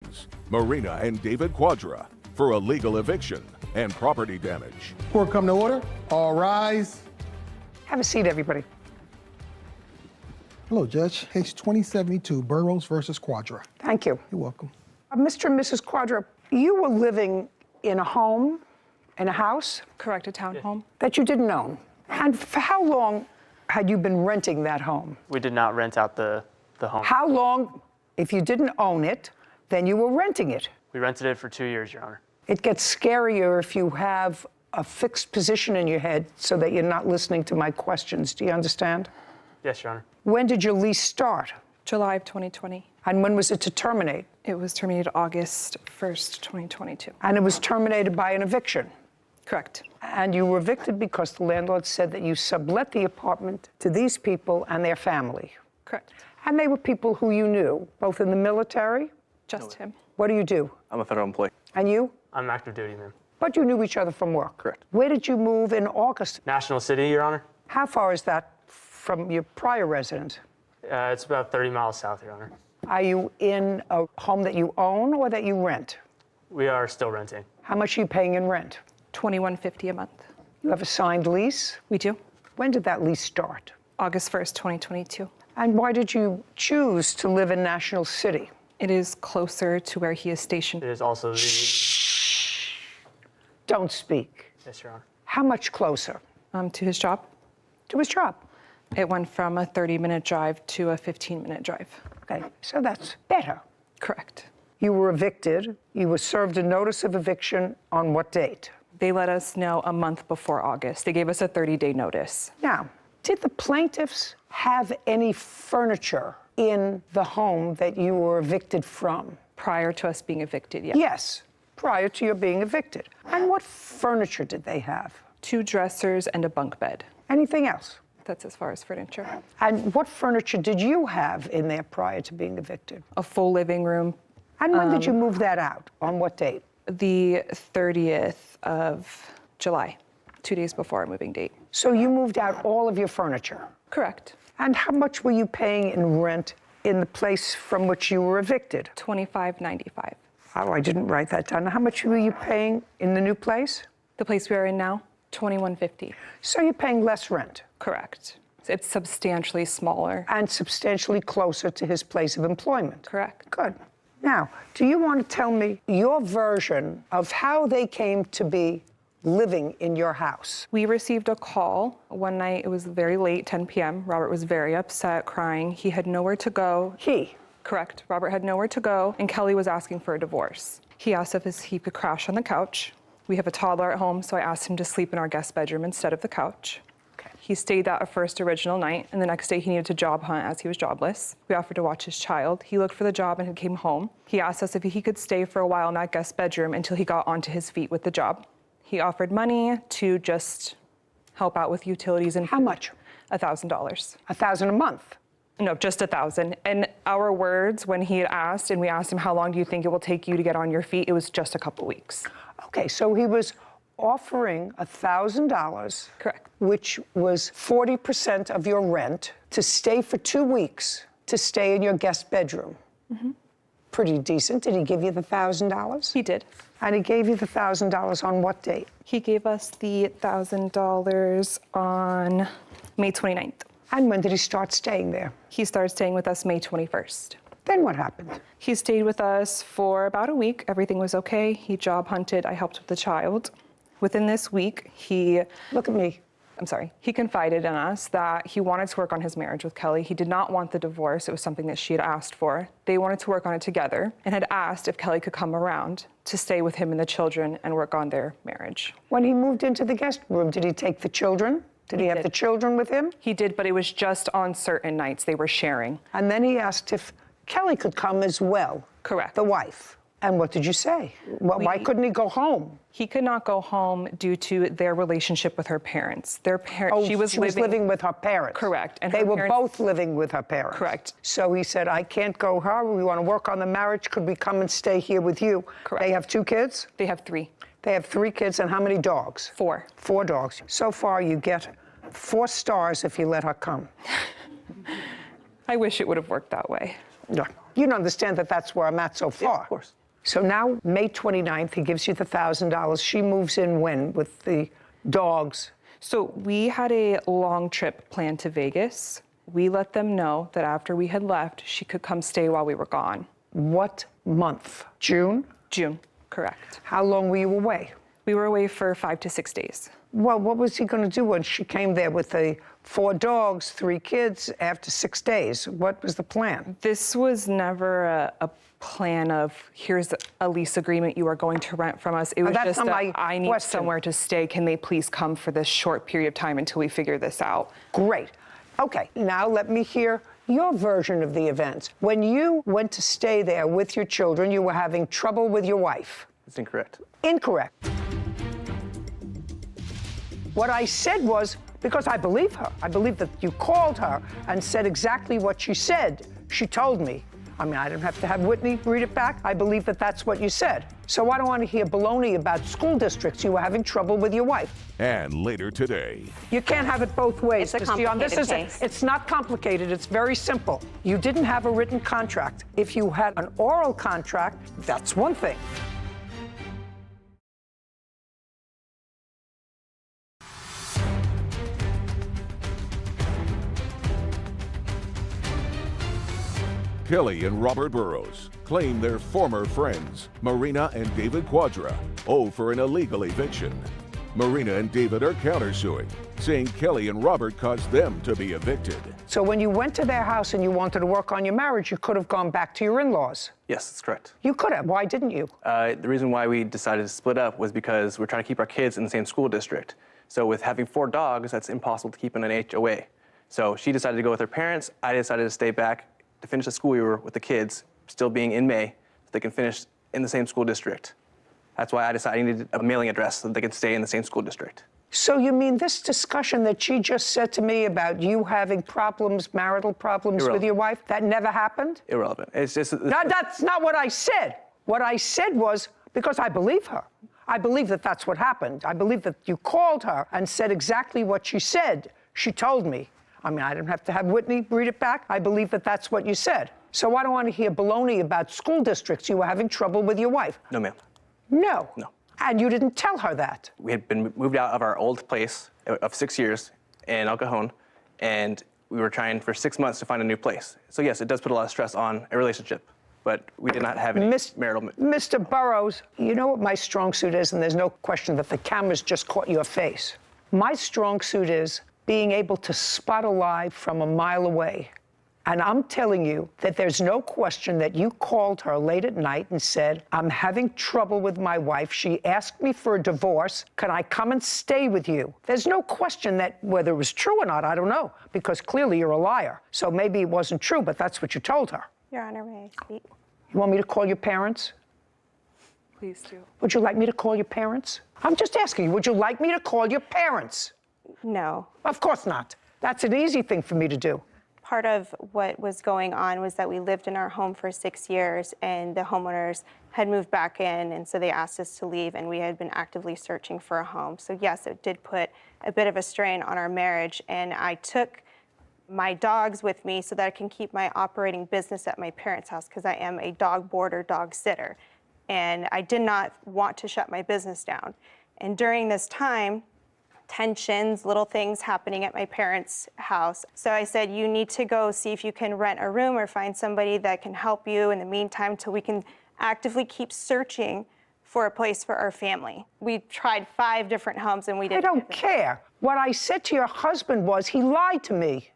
attorneys, Marina and David Quadra, for a legal eviction and property damage. Court come to order. All rise. Have a seat, everybody. Hello, Judge. Case 2072, Burroughs versus Quadra. Thank you. You're welcome. Mr. and Mrs. Quadra, you were living in a home, in a house? Correct, a townhome. That you didn't own. And for how long had you been renting that home? We did not rent out the home. How long, if you didn't own it, then you were renting it? We rented it for 2 years, Your Honor. It gets scarier if you have a fixed position in your head so that you're not listening to my questions. Do you understand? Yes, Your Honor. When did your lease start? July of 2020. And when was it to terminate? It was terminated August 1st, 2022. And it was terminated by an eviction? Correct. And you were evicted because the landlord said that you sublet the apartment to these people and their family? Correct. And they were people who you knew, both in the military? Just him. What do you do? I'm a federal employee. And you? I'm active duty, ma'am. But you knew each other from work? Correct. Where did you move in August? National City, Your Honor. How far is that from your prior residence? It's about 30 miles south, Your Honor. Are you in a home that you own or that you rent? We are still renting. How much are you paying in rent? $21.50 a month. You have a signed lease? We do. When did that lease start? August 1st, 2022. And why did you choose to live in National City? It is closer to where he is stationed. It is also the... Don't speak. Yes, Your Honor. How much closer? To his job. To his job? It went from a 30-minute drive to a 15-minute drive. Okay, so that's better. Correct. You were evicted. You were served a notice of eviction on what date? They let us know a month before August. They gave us a 30-day notice. Now, did the plaintiffs have any furniture in the home that you were evicted from? Prior to us being evicted, yes. Yes, prior to your being evicted. And what furniture did they have? 2 dressers and a bunk bed. Anything else? That's as far as furniture. And what furniture did you have in there prior to being evicted? A full living room. And when did you move that out? On what date? The 30th of July, 2 days before our moving date. So you moved out all of your furniture? Correct. And how much were you paying in rent in the place from which you were evicted? $25.95. Oh, I didn't write that down. How much were you paying in the new place? The place we are in now, $21.50. So you're paying less rent? Correct. It's substantially smaller. And substantially closer to his place of employment? Correct. Good. Now, do you want to tell me your version of how they came to be living in your house? We received a call one night. It was very late, 10 p.m. Robert was very upset, crying. He had nowhere to go. He? Correct. Robert had nowhere to go, and Kelly was asking for a divorce. He asked if he could crash on the couch. We have a toddler at home, so I asked him to sleep in our guest bedroom instead of the couch. Okay. He stayed that first original night, and the next day he needed to job hunt as he was jobless. We offered to watch his child. He looked for the job and he came home. He asked us if he could stay for a while in that guest bedroom until he got onto his feet with the job. He offered money to just help out with utilities and How much? $1,000. $1,000 a month? No, just 1,000. And our words, when he had asked, and we asked him, how long do you think it will take you to get on your feet? It was just a couple weeks. Okay, so he was offering $1,000. Correct. Which was 40% of your rent to stay for 2 weeks, to stay in your guest bedroom. Mm-hmm. Pretty decent. Did he give you the $1,000? He did. And he gave you the $1,000 on what date? He gave us the $1,000 on May 29th. And when did he start staying there? He started staying with us May 21st. Then what happened? He stayed with us for about a week. Everything was okay. He job hunted. I helped with the child. Within this week, he confided in us that he wanted to work on his marriage with Kelly. He did not want the divorce. It was something that she had asked for. They wanted to work on it together and had asked if Kelly could come around to stay with him and the children and work on their marriage. When he moved into the guest room, did he take the children? Did he have the children with him? He did, but it was just on certain nights. They were sharing. And then he asked if Kelly could come as well. Correct. The wife. And what did you say? Why couldn't he go home? He could not go home due to their relationship with her parents. Their parents. Oh, she was living with her parents. Correct. And they were both living with her parents. Correct. So he said, I can't go home. We want to work on the marriage. Could we come and stay here with you? Correct. They have 2 kids? They have 3. They have 3 kids, and how many dogs? 4. 4 dogs. So far, you get 4 stars if you let her come. I wish it would have worked that way. No, You understand that that's where I'm at so far. Yeah, of course. So now, May 29th, he gives you the $1,000. She moves in when with the dogs? So we had a long trip planned to Vegas. We let them know that after we had left, she could come stay while we were gone. What month? June? June, correct. How long were you away? We were away for 5 to 6 days. Well, what was he going to do when she came there with the 4 dogs, 3 kids after 6 days? What was the plan? This was never a plan of, here's a lease agreement you are going to rent from us. It was that's just not my I need question. somewhere to stay. Can they please come for this short period of time until we figure this out? Great. Okay, now let me hear your version of the events. When you went to stay there with your children, you were having trouble with your wife. It's incorrect. Incorrect. What I said was, because I believe her, I believe that you called her and said exactly what she said. She told me. I mean, I didn't have to have Whitney read it back. I believe that that's what you said. So I don't want to hear baloney about school districts. You were having trouble with your wife. And later today, You can't have it both ways. It's a Ms. Dion. complicated case. It's not complicated. It's very simple. You didn't have a written contract. If you had an oral contract, that's one thing. Kelly and Robert Burrows claim their former friends, Marina and David Quadra, owe for an illegal eviction. Marina and David are countersuing, saying Kelly and Robert caused them to be evicted. So when you went to their house and you wanted to work on your marriage, you could have gone back to your in-laws. Yes, that's correct. You could have. Why didn't you? The reason why we decided to split up was because we're trying to keep our kids in the same school district. So with having 4 dogs, that's impossible to keep in an HOA. So she decided to go with her parents. I decided to stay back to finish the school year with the kids, still being in May, so they can finish in the same school district. That's why I decided I needed a mailing address so that they can stay in the same school district. So you mean this discussion that she just said to me about you having problems, marital problems with your wife, that never happened? Irrelevant. It's just... No, that's not what I said. What I said was, because I believe her. I believe that that's what happened. I believe that you called her and said exactly what she said. She told me. I mean, I didn't have to have Whitney read it back. I believe that that's what you said. So I don't want to hear baloney about school districts. You were having trouble with your wife. No, ma'am. No. No. And you didn't tell her that. We had been moved out of our old place of 6 years in El Cajon, and we were trying for 6 months to find a new place. So yes, it does put a lot of stress on a relationship, but we did not have any marital... Mr. Burrows, you know what my strong suit is, and there's no question that the cameras just caught your face. My strong suit is being able to spot a lie from a mile away. And I'm telling you that there's no question that you called her late at night and said, I'm having trouble with my wife. She asked me for a divorce. Can I come and stay with you? There's no question that whether it was true or not, I don't know, because clearly you're a liar. So maybe it wasn't true, but that's what you told her. Your Honor, may I speak? You want me to call your parents? Please do. Would you like me to call your parents? I'm just asking you, would you like me to call your parents? No. Of course not. That's an easy thing for me to do. Part of what was going on was that we lived in our home for 6 years, and the homeowners had moved back in, and so they asked us to leave, and we had been actively searching for a home. So yes, it did put a bit of a strain on our marriage, and I took my dogs with me so that I can keep my operating business at my parents' house, because I am a dog boarder, dog sitter, and I did not want to shut my business down. And during this time, tensions, little things happening at my parents' house. So I said, you need to go see if you can rent a room or find somebody that can help you in the meantime till we can actively keep searching for a place for our family. We tried 5 different homes and we didn't. I don't care. What I said to your husband was he lied to me.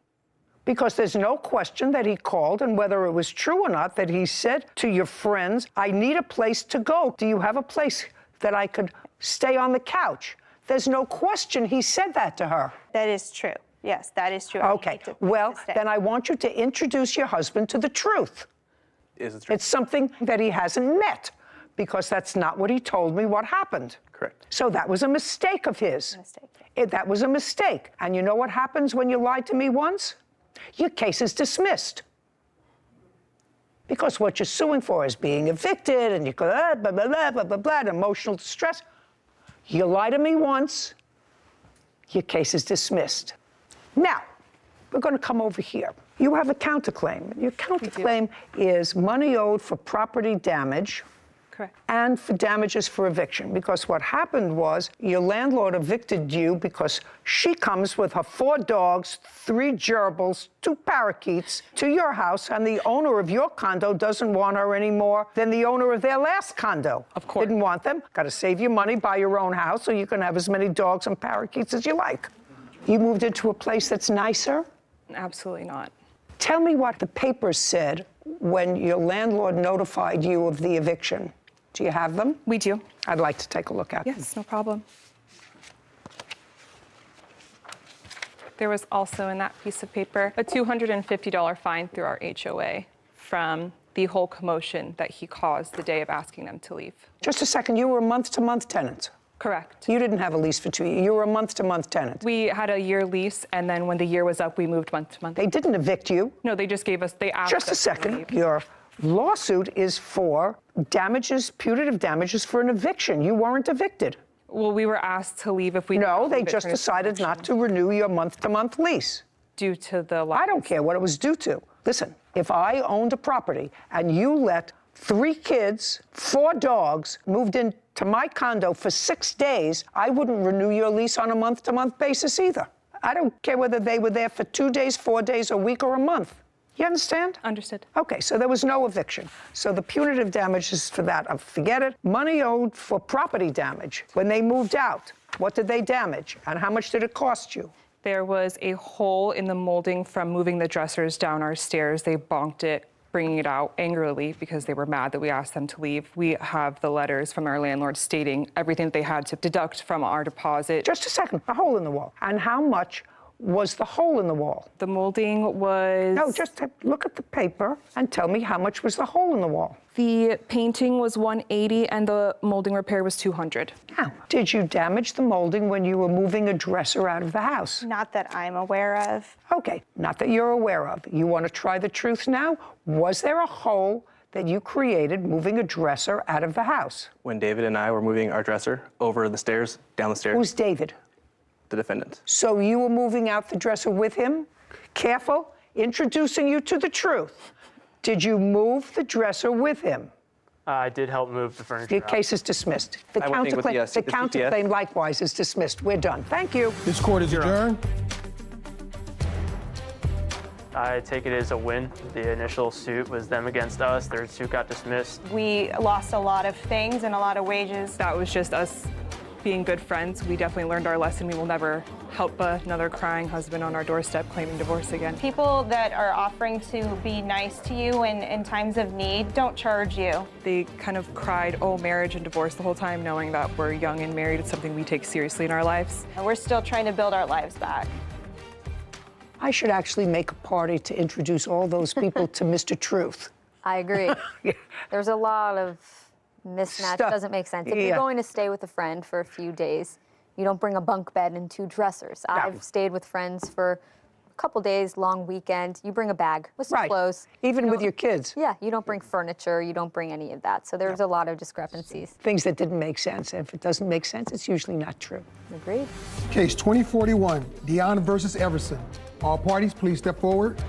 Because there's no question that he called, and whether it was true or not, that he said to your friends, I need a place to go. Do you have a place that I could stay on the couch? There's no question he said that to her. That is true. Yes, that is true. Okay, well, then I want you to introduce your husband to the truth. Is it true? It's something that he hasn't met, because that's not what he told me what happened. Correct. So that was a mistake of his. Mistake. That was a mistake. And you know what happens when you lied to me once? Your case is dismissed. Because what you're suing for is being evicted, and you go, blah, blah, blah, blah, blah, blah, emotional distress. You lie to me once, your case is dismissed. Now, we're going to come over here. You have a counterclaim. Your counterclaim is money owed for property damage. Correct. And for damages for eviction, because what happened was your landlord evicted you because she comes with her 4 dogs, 3 gerbils, 2 parakeets to your house, and the owner of your condo doesn't want her any more than the owner of their last condo. Of course. Didn't want them. Got to save your money, buy your own house, so you can have as many dogs and parakeets as you like. You moved into a place that's nicer? Absolutely not. Tell me what the papers said when your landlord notified you of the eviction. Do you have them? We do. I'd like to take a look at them. Yes, no problem. There was also in that piece of paper a $250 fine through our HOA from the whole commotion that he caused the day of asking them to leave. Just a second, you were a month-to-month tenant. Correct. You didn't have a lease for 2 years. You were a month-to-month tenant. We had a year lease, and then when the year was up, we moved month to month. They didn't evict you. No, they just gave us, they asked Just a us to second. leave. Your lawsuit is for damages, punitive damages for an eviction. You weren't evicted. Well, we were asked to leave if we No, didn't they leave it just during decided the not to renew your month-to-month lease. due to the I don't care what it was due to. Listen, if I owned a property and you let 3 kids, 4 dogs moved into my condo for 6 days, I wouldn't renew your lease on a month-to-month basis either. I don't care whether they were there for 2 days, 4 days, a week, or a month. You understand? Understood. Okay, so there was no eviction. So the punitive damages for that, forget it. Money owed for property damage. When they moved out, what did they damage? And how much did it cost you? There was a hole in the molding from moving the dressers down our stairs. They bonked it, bringing it out angrily because they were mad that we asked them to leave. We have the letters from our landlord stating everything that they had to deduct from our deposit. Just a second, a hole in the wall. And how much was the hole in the wall? The molding was... No, just look at the paper and tell me how much was the hole in the wall. The painting was $180 and the molding repair was $200. Now, did you damage the molding when you were moving a dresser out of the house? Not that I'm aware of. Okay, not that you're aware of. You want to try the truth now? Was there a hole that you created moving a dresser out of the house? When David and I were moving our dresser over the stairs, down the stairs, Who's David? the defendant. So you were moving out the dresser with him? Careful, introducing you to the truth. Did you move the dresser with him? I did help move the furniture Your out. case is dismissed. The I would think with the counterclaim likewise is dismissed. We're done. Thank you. This court is adjourned. I take it as a win. The initial suit was them against us. Their suit got dismissed. We lost a lot of things and a lot of wages. That was just us being good friends. We definitely learned our lesson. We will never help another crying husband on our doorstep claiming divorce again. People that are offering to be nice to you in times of need don't charge you. They kind of cried, oh, marriage and divorce the whole time, knowing that we're young and married. It's something we take seriously in our lives. And we're still trying to build our lives back. I should actually make a party to introduce all those people to Mr. Truth. I agree. Yeah. There's a lot of mismatch. Stuff. Doesn't make sense. If Yeah. you're going to stay with a friend for a few days, you don't bring a bunk bed and 2 dressers. No. I've stayed with friends for a couple days, long weekend. You bring a bag with some Right. clothes. Even You with don't- your kids. Yeah, you don't bring furniture. You don't bring any of that. So there's a lot of discrepancies. Things that didn't make sense. If it doesn't make sense, it's usually not true. Agreed. Case 2041, Dion versus Everson. All parties, please step forward.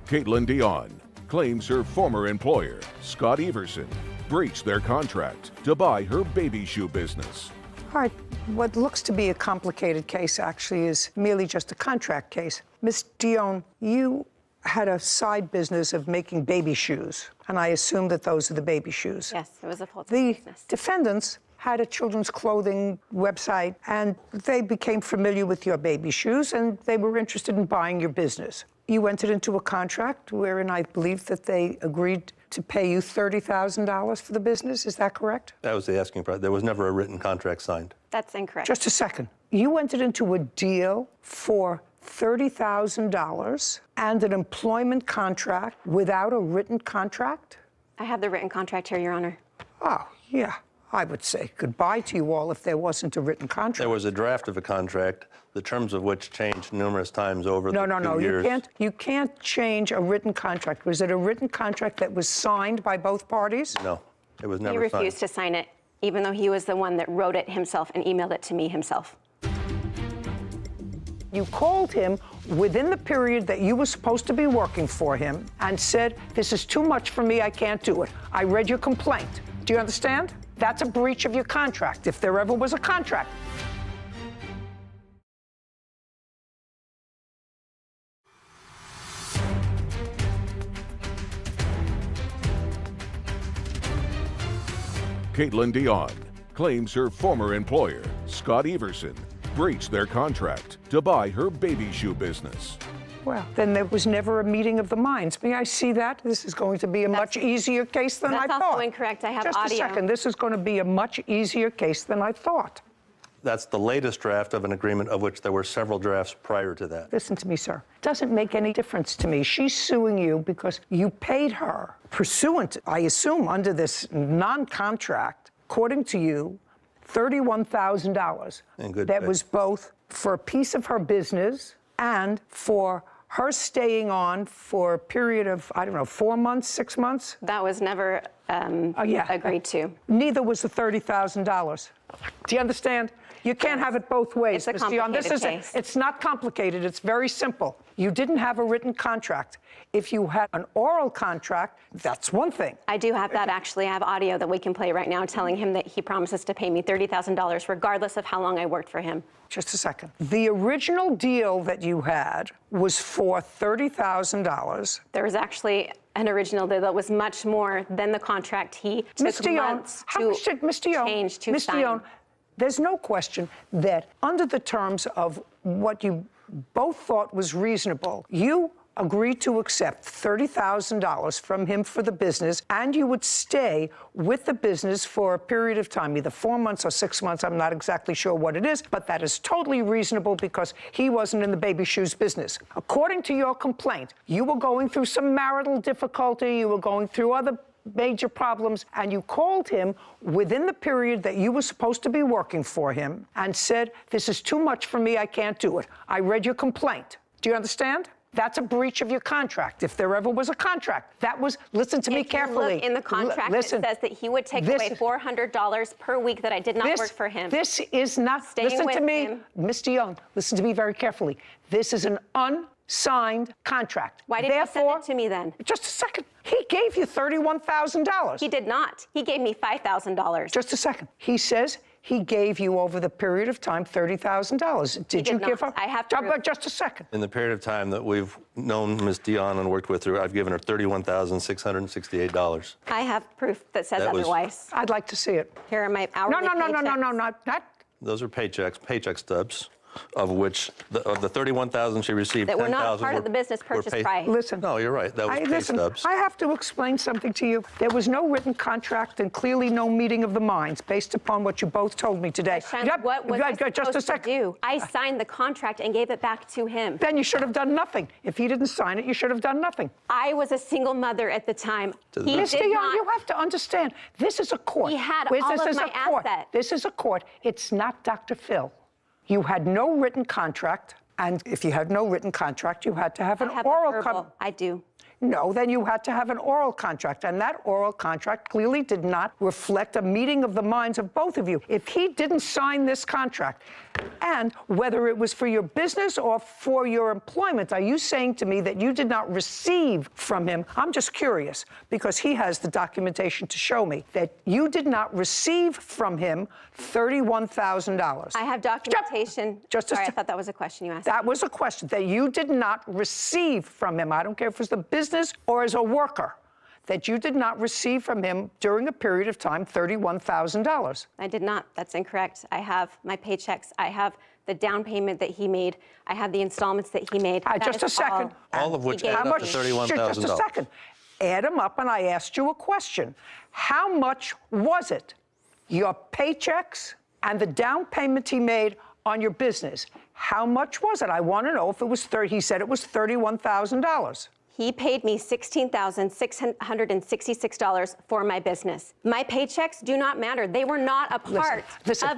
Caitlin Dion claims her former employer, Scott Everson, breached their contract to buy her baby shoe business. All right, what looks to be a complicated case actually is merely just a contract case. Miss Dion, you had a side business of making baby shoes, and I assume that those are the baby shoes. Yes, it was a full-time The business. defendants had a children's clothing website, and they became familiar with your baby shoes, and they were interested in buying your business. You entered into a contract wherein I believe that they agreed to pay you $30,000 for the business. Is that correct? That was the asking price. There was never a written contract signed. That's incorrect. Just a second. You entered into a deal for $30,000 and an employment contract without a written contract? I have the written contract here, Your Honor. Oh, yeah. I would say goodbye to you all if there wasn't a written contract. There was a draft of a contract, the terms of which changed numerous times over the 2 No. years. You can't change a written contract. Was it a written contract that was signed by both parties? No, it was He never refused signed. to sign it, even though he was the one that wrote it himself and emailed it to me himself. You called him within the period that you were supposed to be working for him and said, this is too much for me, I can't do it. I read your complaint. Do you understand? That's a breach of your contract, if there ever was a contract. Caitlin Dion claims her former employer, Scott Everson, breached their contract to buy her baby shoe business. Well, then there was never a meeting of the minds. May I see that? This is going to be a much easier case than I thought. That's also incorrect. I have Just audio. Just a second. This is going to be a much easier case than I thought. That's the latest draft of an agreement of which there were several drafts prior to that. Listen to me, sir. It doesn't make any difference to me. She's suing you because you paid her pursuant, I assume, under this non-contract, according to you, $31,000. In good That faith. was both for a piece of her business and for her staying on for a period of, I don't know, 4 months, 6 months? That was never agreed to. Neither was the $30,000. Do you understand? You can't have it both ways, It's a Ms. Dion. complicated case. It's not complicated. It's very simple. You didn't have a written contract. If you had an oral contract, that's one thing. I do have that, actually. I have audio that we can play right now telling him that he promises to pay me $30,000 regardless of how long I worked for him. Just a second. The original deal that you had was for $30,000. There was actually an original deal that was much more than the contract he Ms. took Dion, months how to much did Ms. Dion, change to Ms. sign. Dion, there's no question that under the terms of what you both thought was reasonable, you agreed to accept $30,000 from him for the business, and you would stay with the business for a period of time, either 4 months or 6 months. I'm not exactly sure what it is, but that is totally reasonable because he wasn't in the baby shoes business. According to your complaint, you were going through some marital difficulty, you were going through other major problems, and you called him within the period that you were supposed to be working for him and said, this is too much for me, I can't do it. I read your complaint. Do you understand? That's a breach of your contract, if there ever was a contract. That was, listen to me carefully. Look in the contract, it says that he would take away $400 per week that I did not work for him. This is not, listen to me, Ms. Dion, listen to me very carefully. This is an unsigned contract. Why didn't you send it to me then? Just a second. He gave you $31,000. He did not. He gave me $5,000. Just a second. He says he gave you over the period of time $30,000. Did you give her? I have proof. Just a second. In the period of time that we've known Ms. Dion and worked with her, I've given her $31,668. I have proof that says otherwise. I'd like to see it. Here are my hourly No, not. Those are paycheck stubs, of which of the $31,000 she received, that were not $10,000 part of the business purchase price. Listen. No, you're right. That was pay stubs. I have to explain something to you. There was no written contract and clearly no meeting of the minds based upon what you both told me today. What was I supposed to do? I signed the contract and gave it back to him. Then you should have done nothing. If he didn't sign it, you should have done nothing. I was a single mother at the time. Ms. Dion, you have to understand, this is a court. He had all of my assets. This is a court. It's not Dr. Phil. You had no written contract, and if you had no written contract, you had to have an oral contract. I do. No, then you had to have an oral contract, and that oral contract clearly did not reflect a meeting of the minds of both of you. If he didn't sign this contract, and whether it was for your business or for your employment, are you saying to me that you did not receive from him? I'm just curious, because he has the documentation to show me that you did not receive from him $31,000. I have documentation. Sorry, I thought that was a question you asked. That was a question that you did not receive from him. I don't care if it was the business or as a worker, that you did not receive from him during a period of time $31,000. I did not. That's incorrect. I have my paychecks. I have the down payment that he made. I have the installments that he made. Just a second. All of which add up to $31,000. Just a second. Add them up, and I asked you a question. How much was it? Your paychecks and the down payment he made on your business. How much was it? I want to know if it was he said it was $31,000. He paid me $16,666 for my business. My paychecks do not matter. They were not a part of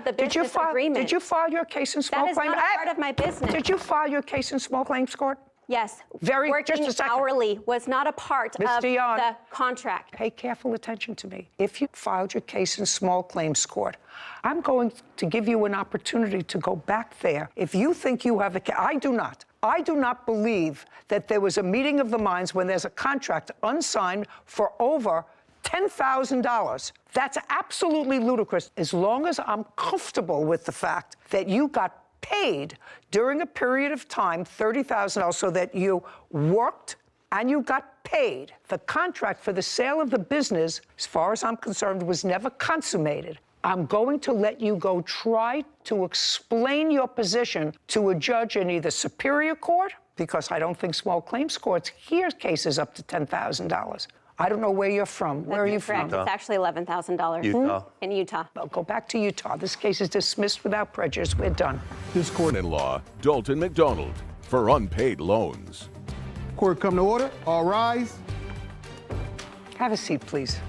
the business agreement. Did you file your case in small claims? That is not a part of my business. Did you file your case in small claims court? Yes. Just a second. Hourly was not a part of the contract. Pay careful attention to me. If you filed your case in small claims court, I'm going to give you an opportunity to go back there. If you think you have I do not. I do not believe that there was a meeting of the minds when there's a contract unsigned for over $10,000. That's absolutely ludicrous. As long as I'm comfortable with the fact that you got paid during a period of time, $30,000, so that you worked and you got paid. The contract for the sale of the business, as far as I'm concerned, was never consummated. I'm going to let you go try to explain your position to a judge in either Superior Court, because I don't think small claims courts hear cases up to $10,000. I don't know where you're from. Where are you from? Correct. It's actually $11,000. Utah. In Utah. Well, go back to Utah. This case is dismissed without prejudice. We're done. This court-in-law, Dalton McDonald, for unpaid loans. Court come to order. All rise. Have a seat, please.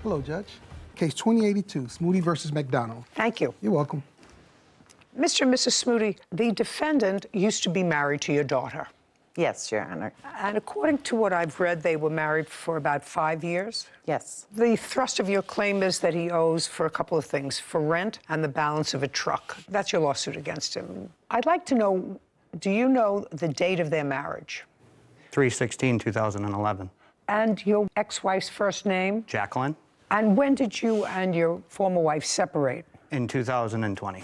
Hello, Judge. Case 2082, Smoody versus McDonald. Thank you. You're welcome. Mr. and Mrs. Smoody, the defendant used to be married to your daughter. Yes, Your Honor. And according to what I've read, they were married for about 5 years. Yes. The thrust of your claim is that he owes for a couple of things, for rent and the balance of a truck. That's your lawsuit against him. I'd like to know, do you know the date of their marriage? 3/16/2011. And your ex-wife's first name? Jacqueline. And when did you and your former wife separate? In 2020.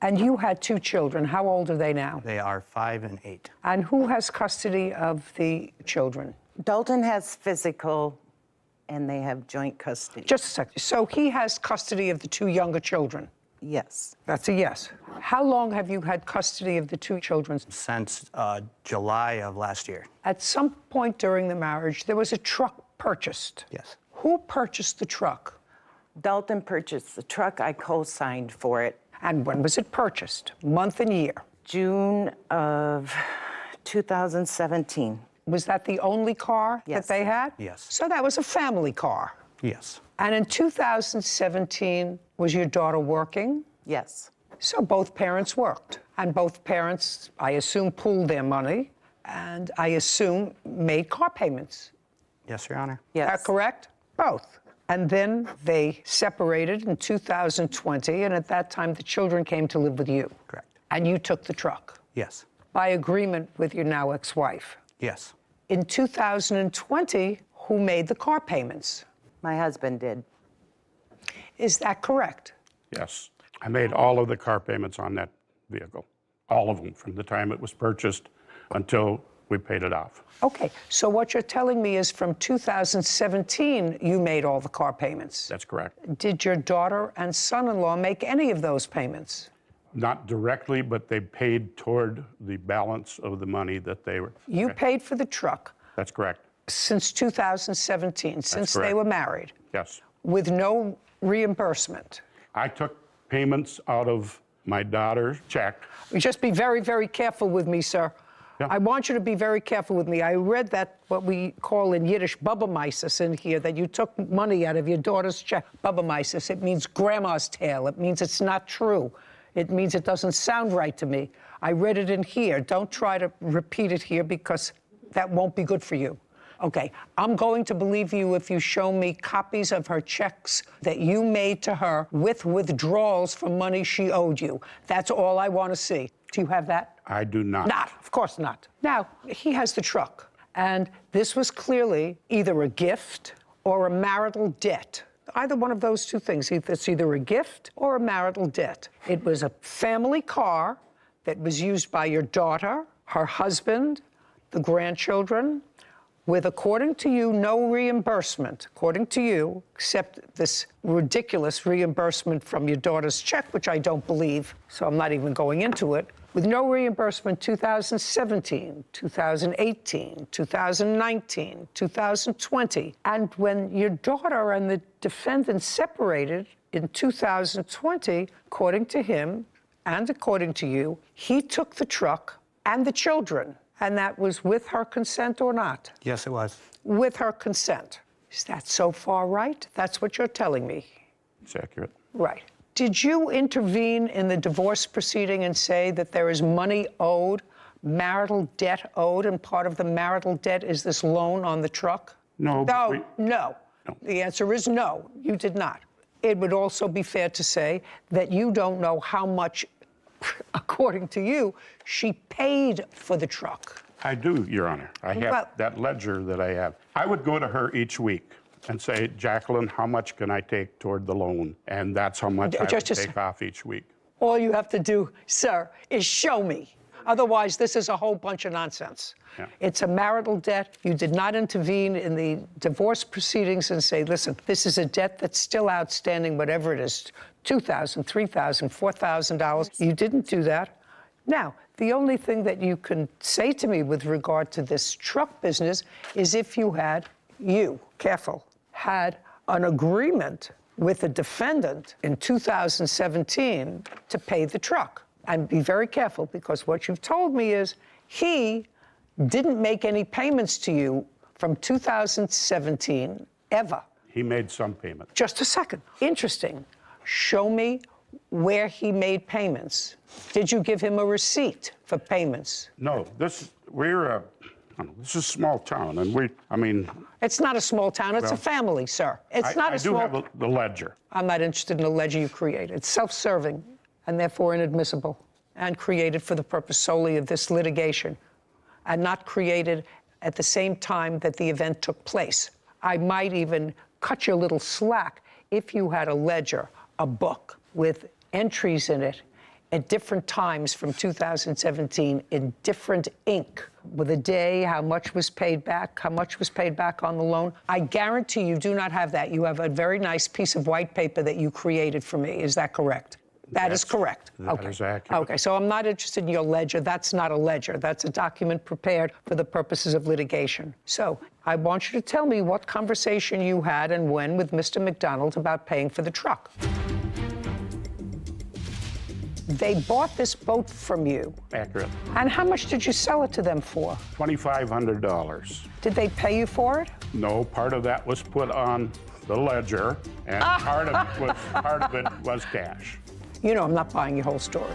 And you had 2 children. How old are they now? They are 5 and 8. And who has custody of the children? Dalton has physical, and they have joint custody. Just a second. So he has custody of the 2 younger children? Yes. That's a yes. How long have you had custody of the 2 children? Since July of last year. At some point during the marriage, there was a truck purchased. Yes. Who purchased the truck? Dalton purchased the truck. I co-signed for it. And when was it purchased? Month and year? June of 2017. Was that the only car Yes. that they had? Yes. So that was a family car. Yes. And in 2017, was your daughter working? Yes. So both parents worked. And both parents, I assume, pooled their money and I assume made car payments. Yes, Your Honor. Yes. Is that correct? Both. And then they separated in 2020, and at that time, the children came to live with you. Correct. And you took the truck Yes. by agreement with your now ex-wife. Yes. In 2020, who made the car payments? My husband did. Is that correct? Yes. I made all of the car payments on that vehicle, all of them, from the time it was purchased until we paid it off. Okay, so what you're telling me is from 2017, you made all the car payments. That's correct. Did your daughter and son-in-law make any of those payments? Not directly, but they paid toward the balance of the money that they were. You paid for the truck That's correct. since 2017, since they correct. were married, Yes. with no reimbursement. I took payments out of my daughter's check. Just be very, very careful with me, sir. Yeah. I want you to be very careful with me. I read that, what we call in Yiddish, Bubameises in here, that you took money out of your daughter's check. Bubameises, it means grandma's tale. It means it's not true. It means it doesn't sound right to me. I read it in here. Don't try to repeat it here because that won't be good for you. Okay, I'm going to believe you if you show me copies of her checks that you made to her with withdrawals from money she owed you. That's all I want to see. Do you have that? I do not. Not, of course not. Now, he has the truck, and this was clearly either a gift or a marital debt. Either one of those 2 things. It's either a gift or a marital debt. It was a family car that was used by your daughter, her husband, the grandchildren, with, according to you, no reimbursement, according to you, except this ridiculous reimbursement from your daughter's check, which I don't believe, so I'm not even going into it, with no reimbursement 2017, 2018, 2019, 2020. And when your daughter and the defendant separated in 2020, according to him and according to you, he took the truck and the children. And that was with her consent or not? Yes, it was. With her consent. Is that so far right? That's what you're telling me. It's accurate. Right. Did you intervene in the divorce proceeding and say that there is money owed, marital debt owed, and part of the marital debt is this loan on the truck? No. No, no. The answer is no, you did not. It would also be fair to say that you don't know how much according to you, she paid for the truck. I do, Your Honor. I have Well- that ledger that I have. I would go to her each week and say, Jacqueline, how much can I take toward the loan? And that's how much I would take off each week. All you have to do, sir, is show me. Otherwise, this is a whole bunch of nonsense. Yeah. It's a marital debt. You did not intervene in the divorce proceedings and say, listen, this is a debt that's still outstanding, whatever it is, $2,000, $3,000, $4,000. You didn't do that. Now, the only thing that you can say to me with regard to this truck business is if you had, had an agreement with the defendant in 2017 to pay the truck. And be very careful, because what you've told me is he didn't make any payments to you from 2017 ever. He made some payment. Just a second. Interesting. Show me where he made payments. Did you give him a receipt for payments? No, this is a small town, and It's not a small town, it's a family, sir. It's not a small... I do have the ledger. I'm not interested in the ledger you created. It's self-serving and therefore inadmissible and created for the purpose solely of this litigation and not created at the same time that the event took place. I might even cut you a little slack if you had a ledger, a book with entries in it at different times from 2017 in different ink, with a day, how much was paid back on the loan. I guarantee you do not have that. You have a very nice piece of white paper that you created for me. Is that correct? That is correct. That is accurate. Okay, so I'm not interested in your ledger. That's not a ledger. That's a document prepared for the purposes of litigation. So I want you to tell me what conversation you had and when with Mr. McDonald about paying for the truck. They bought this boat from you. Accurate. And how much did you sell it to them for? $2,500. Did they pay you for it? No, part of that was put on the ledger, and part of it was cash. You know I'm not buying your whole story.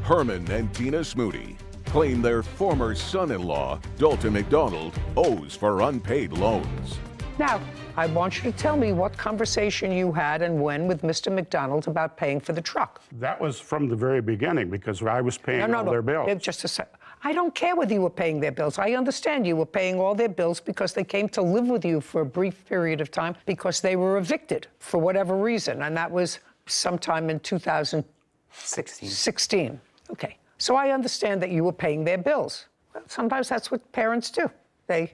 Herman and Tina Smoody claim their former son-in-law, Dalton McDonald, owes for unpaid loans. Now, I want you to tell me what conversation you had and when with Mr. McDonald about paying for the truck. That was from the very beginning, because I was paying all their bills. Just a second. I don't care whether you were paying their bills. I understand you were paying all their bills because they came to live with you for a brief period of time because they were evicted for whatever reason, and that was sometime in 2016. Okay. So I understand that you were paying their bills. Well, sometimes that's what parents do. They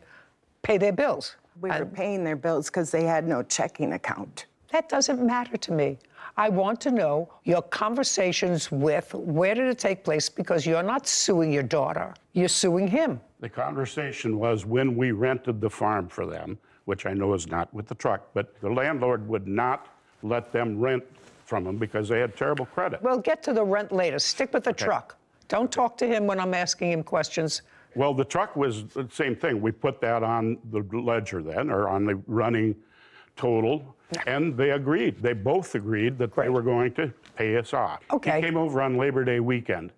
pay their bills. We were paying their bills because they had no checking account. That doesn't matter to me. I want to know your conversations with, where did it take place? Because you're not suing your daughter, you're suing him. The conversation was when we rented the farm for them, which I know is not with the truck, but the landlord would not let them rent from them because they had terrible credit. We'll get to the rent later. Stick with the truck. Don't talk to him when I'm asking him questions. Well, the truck was the same thing. We put that on the ledger then, or on the running total, and they agreed. They both agreed that they were going to pay us off. Okay. He came over on Labor Day weekend,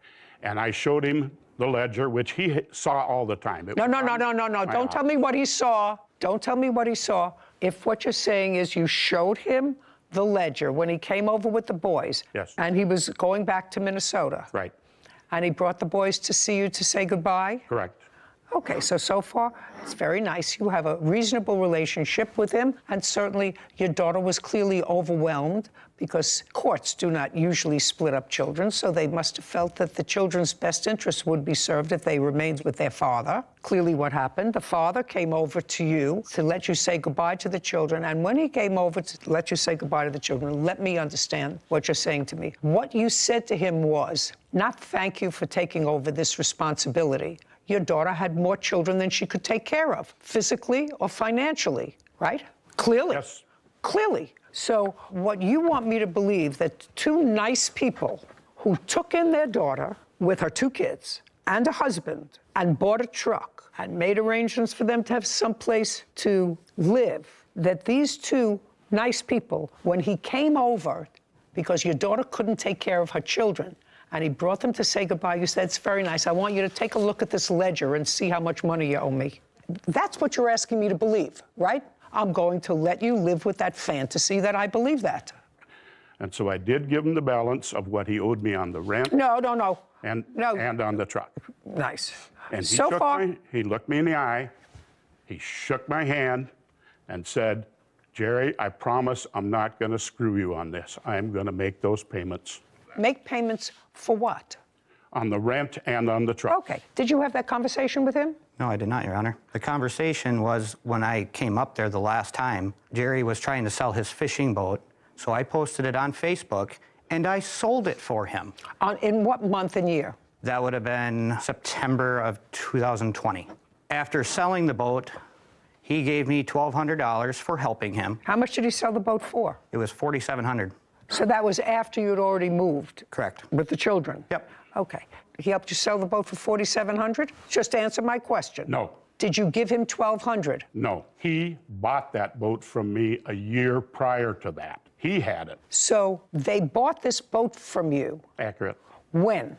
and I showed him the ledger, which he saw all the time. No. Don't tell me what he saw. Don't tell me what he saw. If what you're saying is you showed him the ledger when he came over with the boys, yes, and he was going back to Minnesota. Right. And he brought the boys to see you to say goodbye? Correct. Okay, so far, it's very nice. You have a reasonable relationship with him, and certainly your daughter was clearly overwhelmed because courts do not usually split up children, so they must have felt that the children's best interest would be served if they remained with their father. Clearly what happened, the father came over to you to let you say goodbye to the children, and when he came over to let you say goodbye to the children, let me understand what you're saying to me. What you said to him was, not thank you for taking over this responsibility. Your daughter had more children than she could take care of, physically or financially, right? Clearly. Yes. Clearly. So what you want me to believe that two nice people who took in their daughter with her two kids and a husband and bought a truck and made arrangements for them to have someplace to live, that these two nice people, when he came over, because your daughter couldn't take care of her children, and he brought them to say goodbye. You said, it's very nice. I want you to take a look at this ledger and see how much money you owe me. That's what you're asking me to believe, right? I'm going to let you live with that fantasy that I believe that. And so I did give him the balance of what he owed me on the rent. No. And on the truck. Nice. And he he looked me in the eye, he shook my hand and said, Jerry, I promise I'm not going to screw you on this. I'm going to make those payments. Make payments for what? On the rent and on the truck. Okay. Did you have that conversation with him? No, I did not, Your Honor. The conversation was when I came up there the last time, Jerry was trying to sell his fishing boat, so I posted it on Facebook, and I sold it for him. In what month and year? That would have been September of 2020. After selling the boat, he gave me $1,200 for helping him. How much did he sell the boat for? It was $4,700. So that was after you'd already moved? Correct. With the children? Yep. Okay. He helped you sell the boat for $4,700? Just answer my question. No. Did you give him $1,200? No. He bought that boat from me a year prior to that. He had it. So they bought this boat from you? Accurate. When?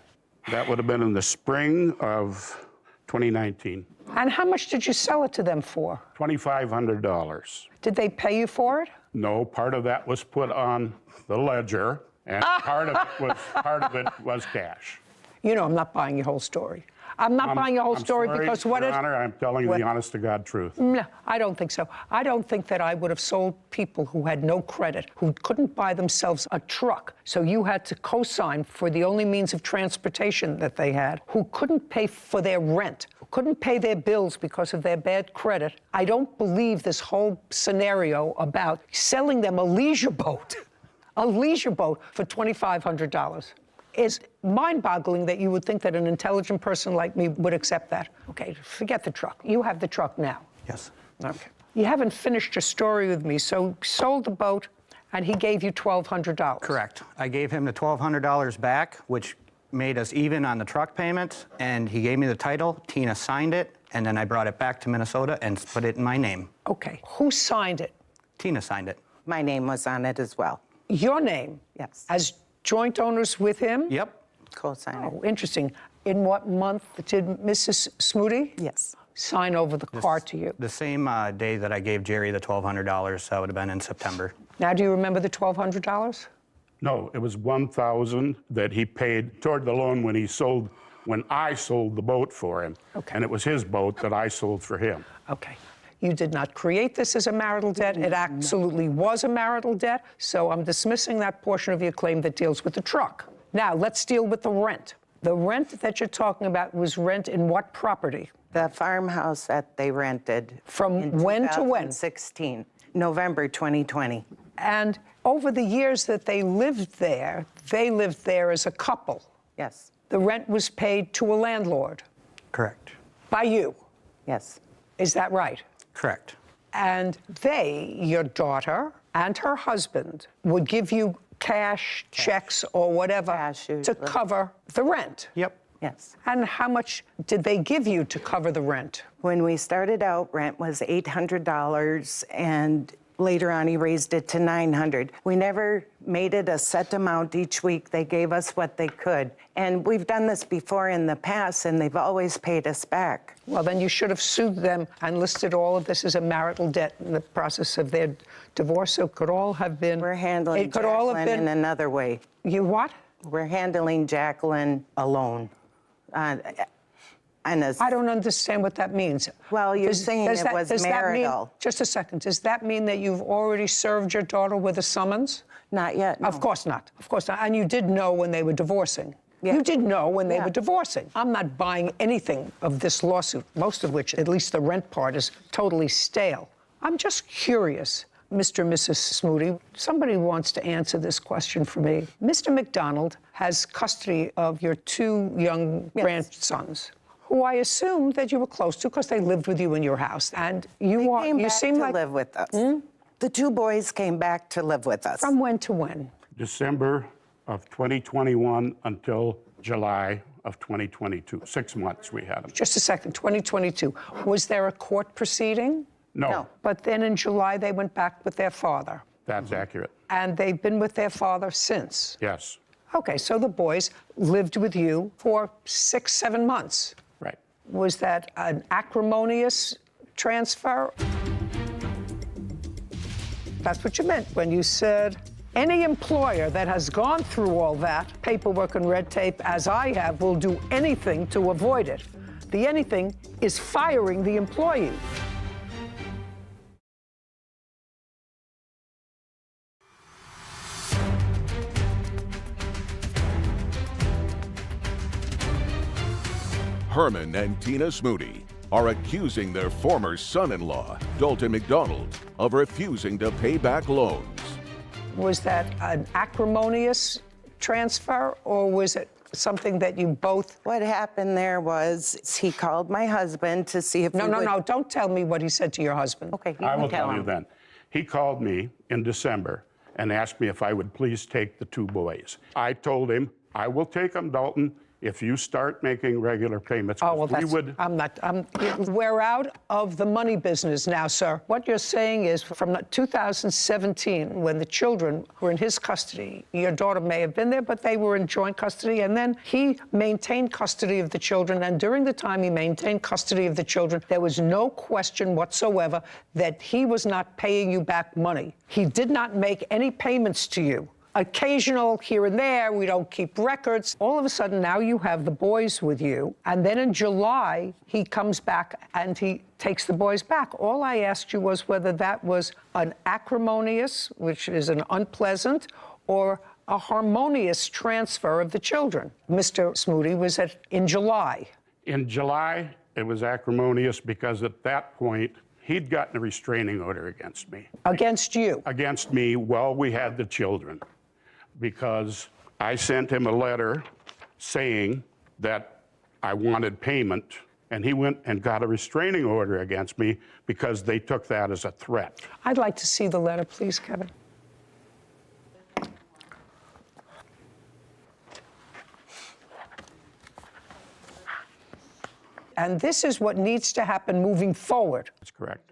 That would have been in the spring of 2019. And how much did you sell it to them for? $2,500. Did they pay you for it? No, part of that was put on the ledger, and part of it was cash. You know, I'm not buying your whole story. I'm not buying your whole story because what Your Honor, I'm telling you the honest-to-God truth. No, I don't think so. I don't think that I would have sold people who had no credit, who couldn't buy themselves a truck, so you had to co-sign for the only means of transportation that they had, who couldn't pay for their rent, who couldn't pay their bills because of their bad credit. I don't believe this whole scenario about selling them a leisure boat for $2,500. It's mind-boggling that you would think that an intelligent person like me would accept that. Okay, forget the truck. You have the truck now. Yes. Okay. You haven't finished your story with me, so sold the boat, and he gave you $1,200. Correct. I gave him the $1,200 back, which made us even on the truck payment, and he gave me the title. Tina signed it, and then I brought it back to Minnesota and put it in my name. Okay. Who signed it? Tina signed it. My name was on it as well. Your name? Yes. As joint owners with him? Yep. Co-signer. Oh, interesting. In what month did Mrs. Smoody? Yes. Sign over the car to you? The same day that I gave Jerry the $1,200, that would have been in September. Now, do you remember the $1,200? No, it was $1,000 that he paid toward the loan when I sold the boat for him. Okay. And it was his boat that I sold for him. Okay. You did not create this as a marital debt. It absolutely was a marital debt. So I'm dismissing that portion of your claim that deals with the truck. Now, let's deal with the rent. The rent that you're talking about was rent in what property? The farmhouse that they rented. From when to when? 2016, November 2020. And over the years that they lived there as a couple. Yes. The rent was paid to a landlord. Correct. By you. Yes. Is that right? Correct. And they, your daughter and her husband, would give you cash, checks, or whatever to cover the rent. Yep. Yes. And how much did they give you to cover the rent? When we started out, rent was $800, and later on he raised it to $900. We never made it a set amount each week. They gave us what they could. And we've done this before in the past, and they've always paid us back. Well, then you should have sued them and listed all of this as a marital debt in the process of their divorce. So it could all have been... We're handling Jacqueline in another way. You what? We're handling Jacqueline alone. I don't understand what that means. Well, you're saying it was marital. Just a second. Does that mean that you've already served your daughter with a summons? Not yet, no. Of course not. Of course not. And you did know when they were divorcing. Yeah. You did know when they were divorcing. I'm not buying anything of this lawsuit, most of which, at least the rent part, is totally stale. I'm just curious, Mr. and Mrs. Smoody. Somebody wants to answer this question for me. Mr. McDonald has custody of your two young grandsons, who I assume that you were close to because they lived with you in your house. And you seem like live with us. The two boys came back to live with us. From when to when? December of 2021 until July of 2022. 6 months we had them. Just a second, 2022. Was there a court proceeding? No. But then in July, they went back with their father. That's accurate. And they've been with their father since? Yes. Okay, so the boys lived with you for 6, 7 months. Right. Was that an acrimonious transfer? That's what you meant when you said, any employer that has gone through all that paperwork and red tape, as I have, will do anything to avoid it. The anything is firing the employee. Herman and Tina Smoody are accusing their former son-in-law, Dalton McDonald, of refusing to pay back loans. Was that an acrimonious transfer, or was it something that you both... What happened there was he called my husband to see if No, don't tell me what he said to your husband. Okay, I will tell you then. He called me in December and asked me if I would please take the 2 boys. I told him, I will take them, Dalton, if you start making regular payments. Oh, well, we're out of the money business now, sir. What you're saying is from 2017, when the children were in his custody, your daughter may have been there, but they were in joint custody, and then he maintained custody of the children, and during the time he maintained custody of the children, there was no question whatsoever that he was not paying you back money. He did not make any payments to you. Occasional here and there, we don't keep records. All of a sudden, now you have the boys with you, and then in July, he comes back and he takes the boys back. All I asked you was whether that was an acrimonious, which is an unpleasant, or a harmonious transfer of the children. Mr. Smoody was in July. In July, it was acrimonious because at that point, he'd gotten a restraining order against me. Against you? Against me while we had the children. Because I sent him a letter saying that I wanted payment, and he went and got a restraining order against me because they took that as a threat. I'd like to see the letter, please, Kevin. And this is what needs to happen moving forward. That's correct.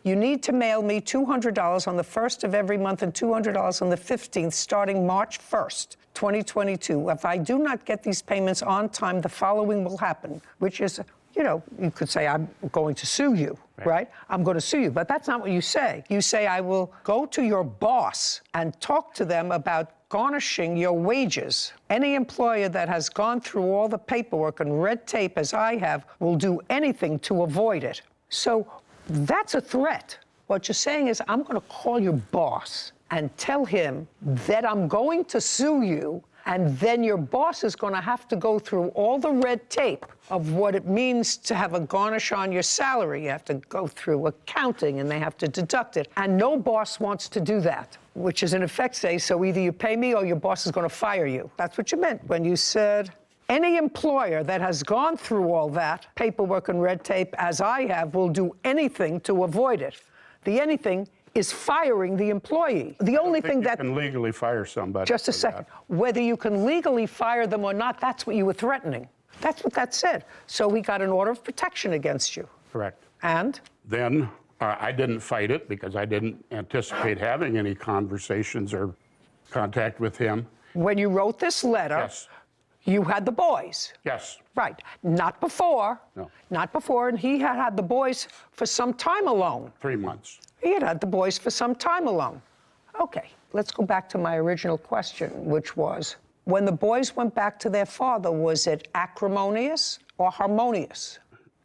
You need to mail me $200 on the 1st of every month and $200 on the 15th, starting March 1st, 2022. If I do not get these payments on time, the following will happen, which is, you could say, I'm going to sue you, right? I'm going to sue you, but that's not what you say. You say, I will go to your boss and talk to them about garnishing your wages. Any employer that has gone through all the paperwork and red tape, as I have, will do anything to avoid it. So that's a threat. What you're saying is, I'm going to call your boss and tell him that I'm going to sue you, and then your boss is going to have to go through all the red tape of what it means to have a garnish on your salary. You have to go through accounting, and they have to deduct it. And no boss wants to do that, which is in effect say, so either you pay me or your boss is going to fire you. That's what you meant when you said, any employer that has gone through all that paperwork and red tape, as I have, will do anything to avoid it. The anything is firing the employee. The only thing that... You can legally fire somebody. Just a second. Whether you can legally fire them or not, that's what you were threatening. That's what that said. So we got an order of protection against you. Correct. And? Then I didn't fight it because I didn't anticipate having any conversations or contact with him. When you wrote this letter... Yes. You had the boys. Yes. Right. Not before. No. Not before. And he had the boys for some time alone. 3 months. He had the boys for some time alone. Okay. Let's go back to my original question, which was, when the boys went back to their father, was it acrimonious or harmonious?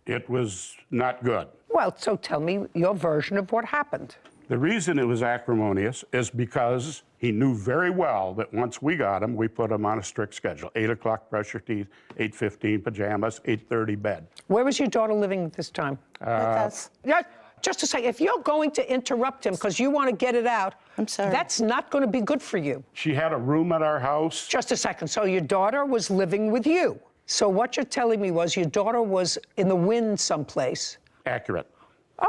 It was not good. Well, so tell me your version of what happened. The reason it was acrimonious is because he knew very well that once we got him, we put him on a strict schedule. 8 o'clock, brush your teeth, 8:15, pajamas, 8:30, bed. Where was your daughter living at this time? With us. Yeah, just to say, if you're going to interrupt him because you want to get it out, I'm sorry. That's not going to be good for you. She had a room at our house. Just a second. So your daughter was living with you. So what you're telling me was your daughter was in the wind someplace. Accurate.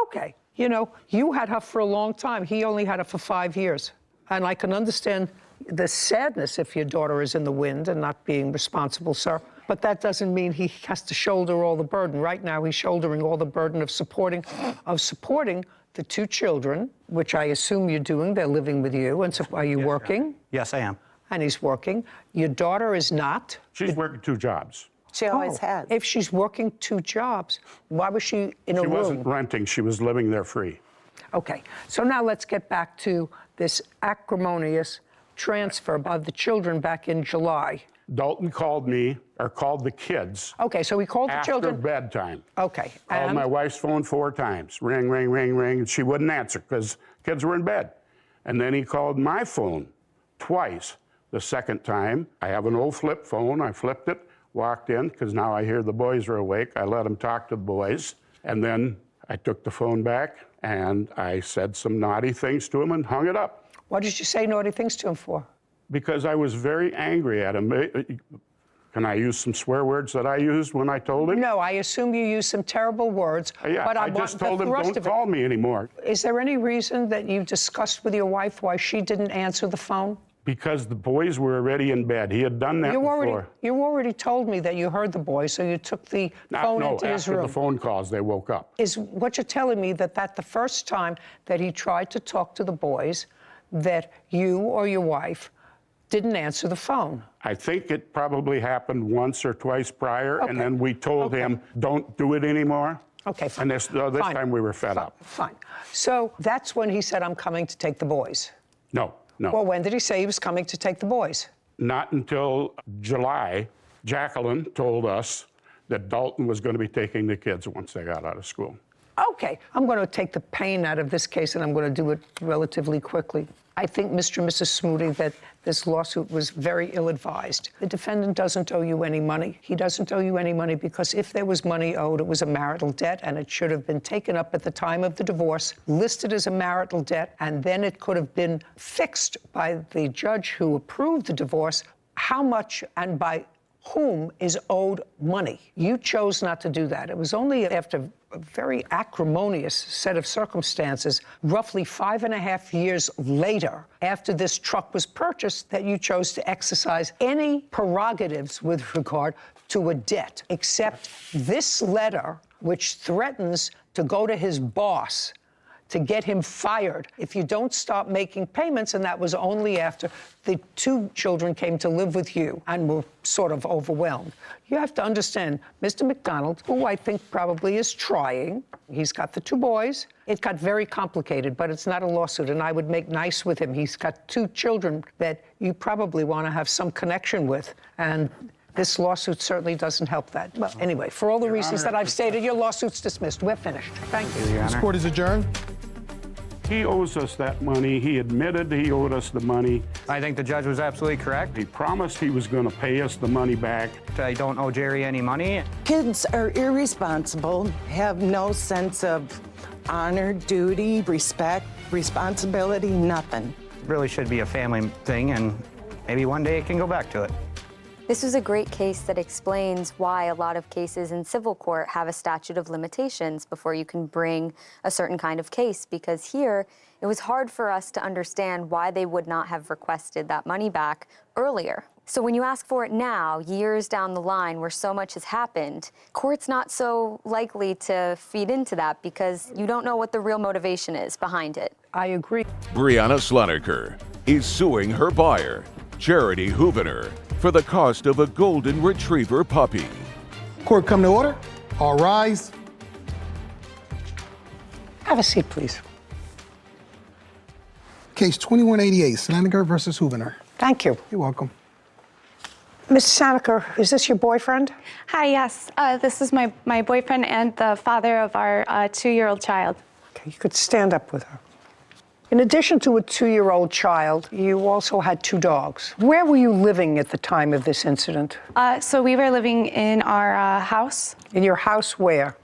Okay. You had her for a long time. He only had her for 5 years. And I can understand the sadness if your daughter is in the wind and not being responsible, sir. But that doesn't mean he has to shoulder all the burden. Right now, he's shouldering all the burden of supporting the 2 children, which I assume you're doing. They're living with you. And so are you working? Yes, I am. and he's working. Your daughter is not. She's working 2 jobs. She always has. If she's working 2 jobs, why was she in a room? She wasn't renting, she was living there free. Okay, so now let's get back to this acrimonious transfer of the children back in July. Dalton called me, or called the kids. Okay, so he called the children. After bedtime. Okay. Called my wife's phone 4 times. Ring, ring, ring, ring, and she wouldn't answer because kids were in bed. And then he called my phone twice. The second time, I have an old flip phone. I flipped it, walked in, because now I hear the boys are awake. I let them talk to the boys. And then I took the phone back, and I said some naughty things to him and hung it up. What did you say naughty things to him for? Because I was very angry at him. Can I use some swear words that I used when I told him? No, I assume you used some terrible words. Yeah, but I just told him, don't call me anymore. Is there any reason that you discussed with your wife why she didn't answer the phone? Because the boys were already in bed. He had done that before. You already told me that you heard the boys, so you took the phone into his room. After the phone calls, they woke up. Is what you're telling me that the first time that he tried to talk to the boys, that you or your wife didn't answer the phone? I think it probably happened once or twice prior, and then we told him, don't do it anymore. Okay, fine. And this time we were fed up. Fine. So that's when he said, I'm coming to take the boys. No. Well, when did he say he was coming to take the boys? Not until July. Jacqueline told us that Dalton was going to be taking the kids once they got out of school. Okay, I'm going to take the pain out of this case, and I'm going to do it relatively quickly. I think, Mr. and Mrs. Smoody, that this lawsuit was very ill-advised. The defendant doesn't owe you any money. He doesn't owe you any money because if there was money owed, it was a marital debt, and it should have been taken up at the time of the divorce, listed as a marital debt, and then it could have been fixed by the judge who approved the divorce how much and by whom is owed money. You chose not to do that. It was only after a very acrimonious set of circumstances, roughly 5.5 years later, after this truck was purchased, that you chose to exercise any prerogatives with regard to a debt, except this letter, which threatens to go to his boss to get him fired if you don't stop making payments, and that was only after the 2 children came to live with you and were sort of overwhelmed. You have to understand, Mr. McDonald, who I think probably is trying, he's got the 2 boys. It got very complicated, but it's not a lawsuit, and I would make nice with him. He's got 2 children that you probably want to have some connection with, and this lawsuit certainly doesn't help that. Well, anyway, for all the reasons that I've stated, your lawsuit's dismissed. We're finished. Thank you. This court is adjourned. He owes us that money. He admitted he owed us the money. I think the judge was absolutely correct. He promised he was going to pay us the money back. I don't owe Jerry any money. Kids are irresponsible, have no sense of honor, duty, respect, responsibility, nothing. It really should be a family thing, and maybe one day it can go back to it. This was a great case that explains why a lot of cases in civil court have a statute of limitations before you can bring a certain kind of case, because here it was hard for us to understand why they would not have requested that money back earlier. So when you ask for it now, years down the line where so much has happened, court's not so likely to feed into that because you don't know what the real motivation is behind it. I agree. Brianna Sloniker is suing her buyer, Charity Hoovener, for the cost of a golden retriever puppy. Court come to order. All rise. Have a seat, please. Case 2188, Slaniger versus Hoovener. Thank you. You're welcome. Ms. Slaniker, is this your boyfriend? Hi, yes. This is my boyfriend and the father of our 2-year-old child. Okay, you could stand up with her. In addition to a 2-year-old child, you also had 2 dogs. Where were you living at the time of this incident? So we were living in our house. In your house where?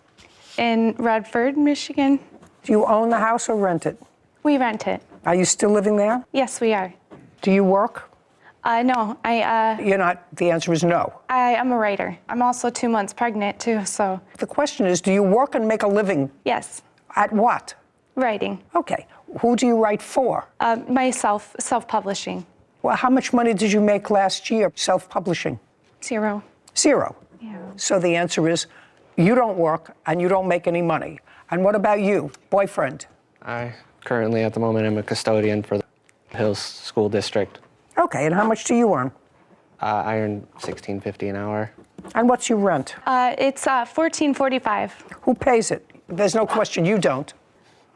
In Redford, Michigan. Do you own the house or rent it? We rent it. Are you still living there? Yes, we are. Do you work? No, You're not, the answer is no. I am a writer. I'm also 2 months pregnant too, so. The question is, do you work and make a living? Yes. At what? Writing. Okay. Who do you write for? Myself, self-publishing. Well, how much money did you make last year self-publishing? 0. 0. Yeah. So the answer is, you don't work and you don't make any money. And what about you, boyfriend? I currently, at the moment, am a custodian for the Hills School District. Okay, and how much do you earn? I earn $16.50 an hour. And what's your rent? It's $14.45. Who pays it? There's no question you don't.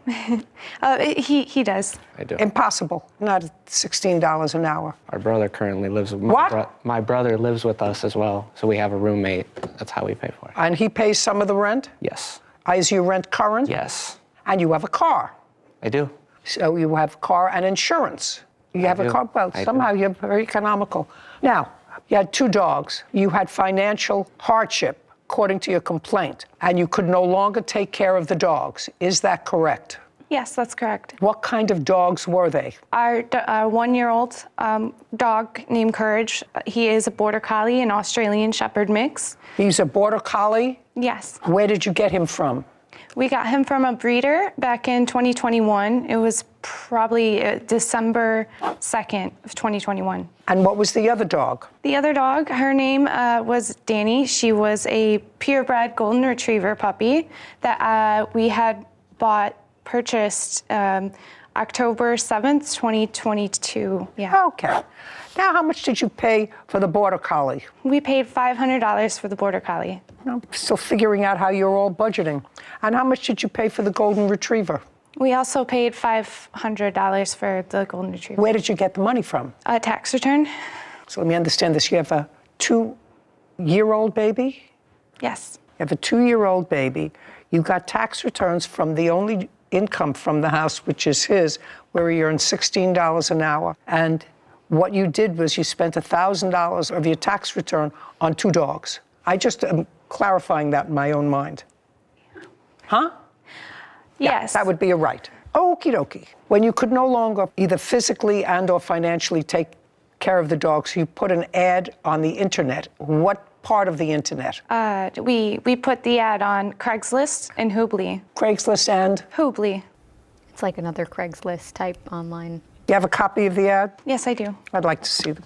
He does. I do. Impossible. Not at $16 an hour. Our brother currently lives with What? my brother lives with us as well, so we have a roommate. That's how we pay for it. And he pays some of the rent? Yes. Is your rent current? Yes. And you have a car. I do. So you have car and insurance. You have a car. Well, somehow you're very economical. Now, you had 2 dogs. You had financial hardship, according to your complaint, and you could no longer take care of the dogs. Is that correct? Yes, that's correct. What kind of dogs were they? Our 1-year-old dog named Courage, he is a Border Collie, an Australian Shepherd mix. He's a Border Collie? Yes. Where did you get him from? We got him from a breeder back in 2021. It was probably December 2nd of 2021. And what was the other dog? The other dog, her name was Danny. She was a purebred golden retriever puppy that we had purchased October 7th, 2022. Yeah. Okay. Now, how much did you pay for the Border Collie? We paid $500 for the Border Collie. I'm still figuring out how you're all budgeting. And how much did you pay for the Golden Retriever? We also paid $500 for the Golden Retriever. Where did you get the money from? A tax return. So let me understand this. You have a 2-year-old baby? Yes. You have a 2-year-old baby. You got tax returns from the only income from the house, which is his, where he earned $16 an hour. And what you did was you spent $1,000 of your tax return on 2 dogs. I just am clarifying that in my own mind. Huh? Yes. Yeah, that would be a right. Okie dokie. When you could no longer either physically and or financially take care of the dogs, you put an ad on the internet. What part of the internet? We put the ad on Craigslist and Hoobly. Craigslist and? Hoobly. It's like another Craigslist type online. You have a copy of the ad? Yes, I do. I'd like to see them.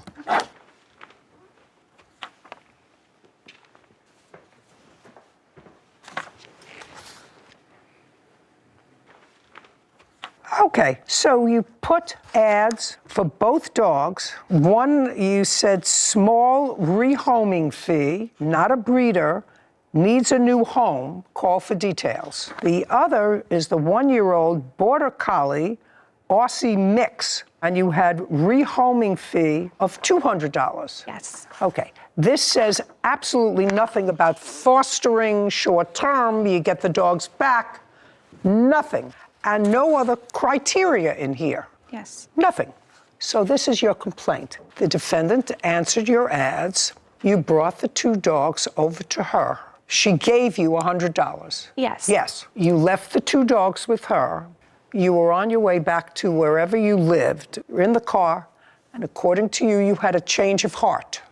Okay, so you put ads for both dogs. One, you said small rehoming fee, not a breeder, needs a new home, call for details. The other is the 1-year-old Border Collie, Aussie mix, and you had rehoming fee of $200. Yes. Okay, this says absolutely nothing about fostering short term, you get the dogs back, nothing. And no other criteria in here. Yes. Nothing. So this is your complaint. The defendant answered your ads. You brought the 2 dogs over to her. She gave you $100. Yes. Yes. You left the 2 dogs with her. You were on your way back to wherever you lived, in the car, and according to you, you had a change of heart.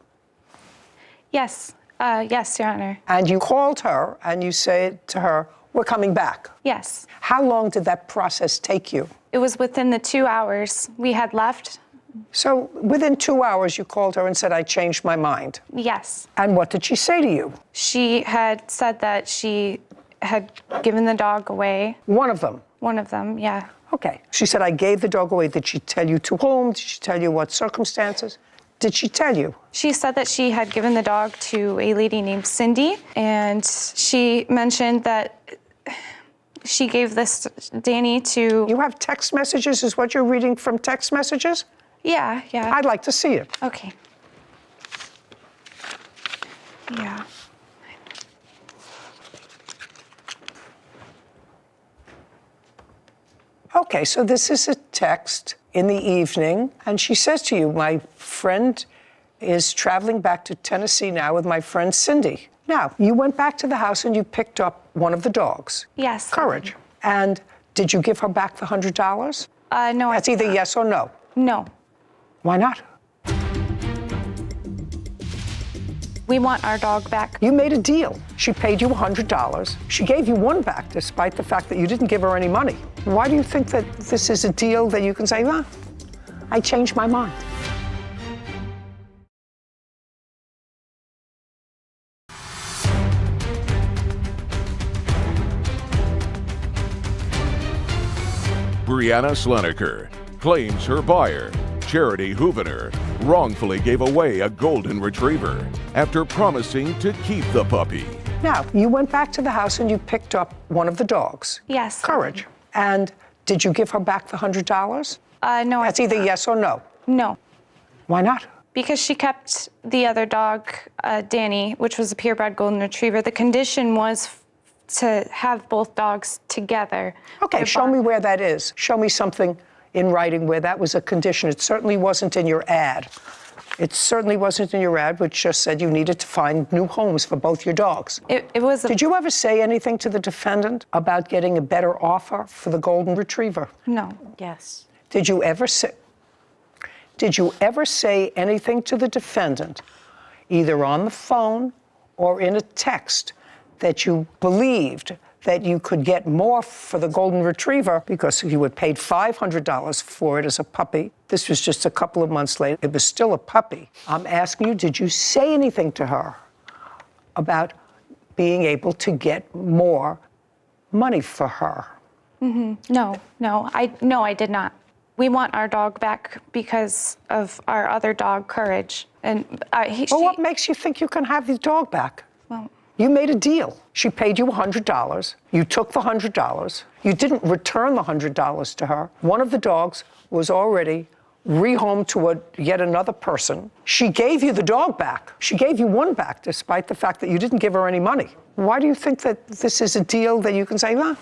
Yes. Yes, Your Honor. And you called her and you said to her, we're coming back. Yes. How long did that process take you? It was within the 2 hours we had left. So within 2 hours, you called her and said, I changed my mind. Yes. And what did she say to you? She had said that she had given the dog away. One of them? One of them, yeah. Okay. She said, I gave the dog away. Did she tell you to whom? Did she tell you what circumstances? Did she tell you? She said that she had given the dog to a lady named Cindy, and she mentioned that she gave this Danny to... You have text messages, is what you're reading from text messages? Yeah, yeah. I'd like to see it. Okay. Yeah. Okay, so this is a text in the evening, and she says to you, my friend is traveling back to Tennessee now with my friend Cindy. Now, you went back to the house and you picked up one of the dogs. Yes. Courage. And did you give her back the $100? No. That's either yes or no. No. Why not? We want our dog back. You made a deal. She paid you $100. She gave you one back despite the fact that you didn't give her any money. Why do you think that this is a deal that you can say, well, I changed my mind? Brianna Sleneker claims her buyer, Charity Hoovener wrongfully gave away a golden retriever after promising to keep the puppy. Now, you went back to the house and you picked up one of the dogs. Yes. Courage. And did you give her back the $100? No. That's either yes or no. No. Why not? Because she kept the other dog, Danny, which was a purebred golden retriever. The condition was to have both dogs together. Okay, show me where that is. Show me something in writing where that was a condition. It certainly wasn't in your ad. It certainly wasn't in your ad, which just said you needed to find new homes for both your dogs. It was. Did you ever say anything to the defendant about getting a better offer for the golden retriever? No. Yes. Did you ever say anything to the defendant, either on the phone or in a text, that you believed that you could get more for the golden retriever because you had paid $500 for it as a puppy? This was just a couple of months later. It was still a puppy. I'm asking you, did you say anything to her about being able to get more money for her? No, I did not. We want our dog back because of our other dog, Courage. And what makes you think you can have the dog back? Well, you made a deal. She paid you $100. You took the $100. You didn't return the $100 to her. One of the dogs was already rehomed to yet another person. She gave you the dog back. She gave you one back, despite the fact that you didn't give her any money. Why do you think that this is a deal that you can say, well,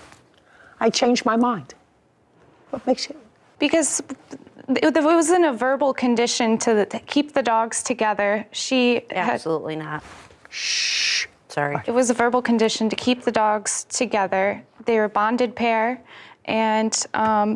I changed my mind? What makes you? Because it was in a verbal condition to keep the dogs together. Absolutely not. Shh. Sorry. It was a verbal condition to keep the dogs together. They were a bonded pair, and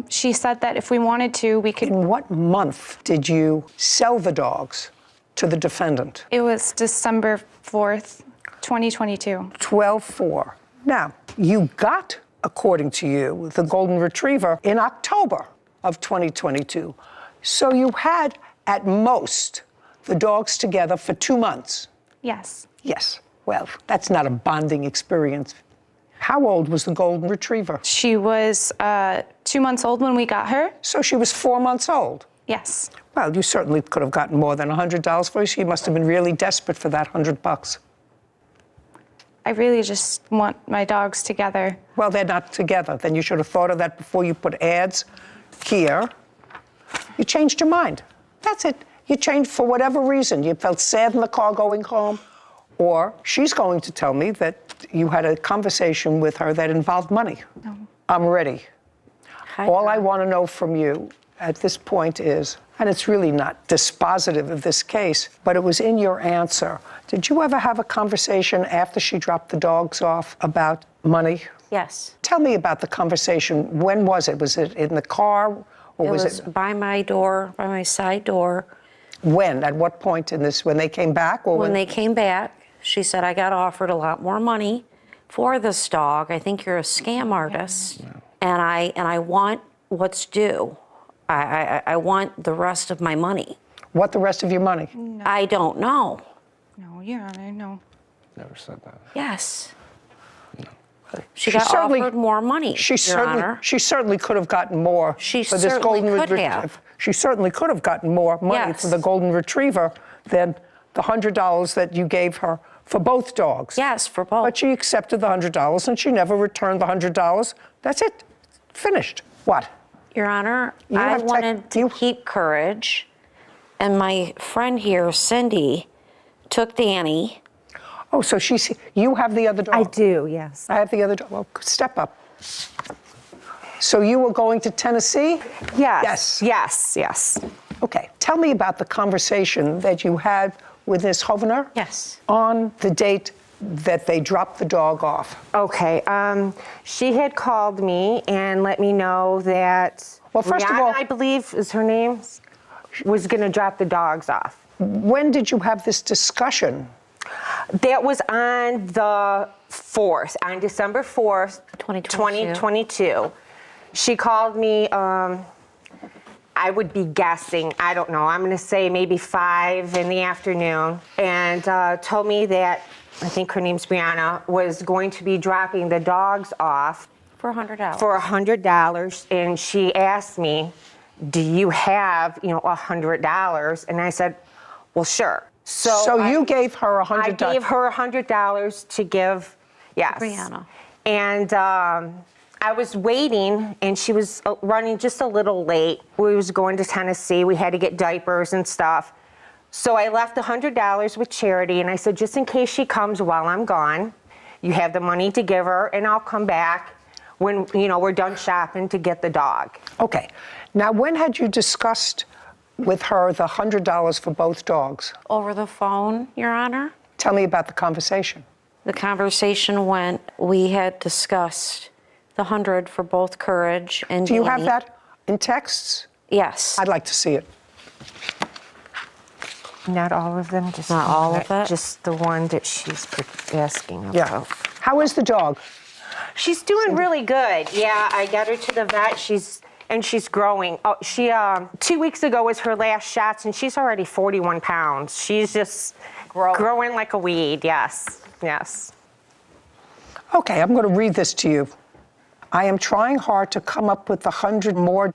she said that if we wanted to, we could. In what month did you sell the dogs to the defendant? It was December 4th, 2022. 12/4. Now, you got, according to you, the golden retriever in October of 2022. So you had, at most, the dogs together for 2 months. Yes. Yes. Well, that's not a bonding experience. How old was the golden retriever? She was 2 months old when we got her. So she was 4 months old? Yes. Well, you certainly could have gotten more than $100 for her. She must have been really desperate for that $100. I really just want my dogs together. Well, they're not together. Then you should have thought of that before you put ads here. You changed your mind. That's it. You changed for whatever reason. You felt sad in the car going home, or she's going to tell me that you had a conversation with her that involved money. No. I'm ready. All I want to know from you at this point is, and it's really not dispositive of this case, but it was in your answer. Did you ever have a conversation after she dropped the dogs off about money? Yes. Tell me about the conversation. When was it? Was it in the car? Or it was by my door, by my side door. When? At what point in this? When they came back? Or when they came back, she said, I got offered a lot more money for this dog. I think you're a scam artist. Yeah. And I want what's due. I want the rest of my money. What the rest of your money? No. I don't know. No, Your Honor, no. Never said that. Yes. She got offered more money, Your Honor. She certainly could have gotten more for this golden retriever. She certainly could have gotten more money for the golden retriever than the $100 that you gave her for both dogs. Yes, for both. But she accepted the $100 and she never returned the $100. That's it. Finished. What? Your Honor, I wanted to keep Courage, and my friend here, Cindy, took Danny. Oh, so you have the other dog? I do, yes. I have the other dog. Well, step up. So you were going to Tennessee? Yes. Yes. Okay. Tell me about the conversation that you had with Ms. Hovener. Yes. On the date that they dropped the dog off. Okay. She had called me and let me know that first of all, I believe is her name, was going to drop the dogs off. When did you have this discussion? That was on the 4th, on December 4th, 2022. She called me, I would be guessing, I don't know, I'm going to say maybe 5 in the afternoon, and told me that, I think her name's Brianna, was going to be dropping the dogs off. For $100. For $100, and she asked me do you have, $100? And I said, well, sure. So you gave her $100? I gave her $100 to give, yes. Brianna. And I was waiting, and she was running just a little late. We was going to Tennessee. We had to get diapers and stuff. So I left $100 with Charity, and I said, just in case she comes while I'm gone, you have the money to give her, and I'll come back when, we're done shopping to get the dog. Okay. Now, when had you discussed with her the $100 for both dogs? Over the phone, Your Honor. Tell me about the conversation. The conversation went, we had discussed the 100 for both Courage and Do you have Danny. that in texts? Yes. I'd like to see it. Not all of them, just not all of it. Just the one that she's asking about. Yeah. How is the dog? She's doing really good. Yeah, I got her to the vet. She's growing. Oh, she 2 weeks ago was her last shots, and she's already 41 pounds. She's just growing like a weed. Yes, yes. Okay, I'm going to read this to you. I am trying hard to come up with $100 more,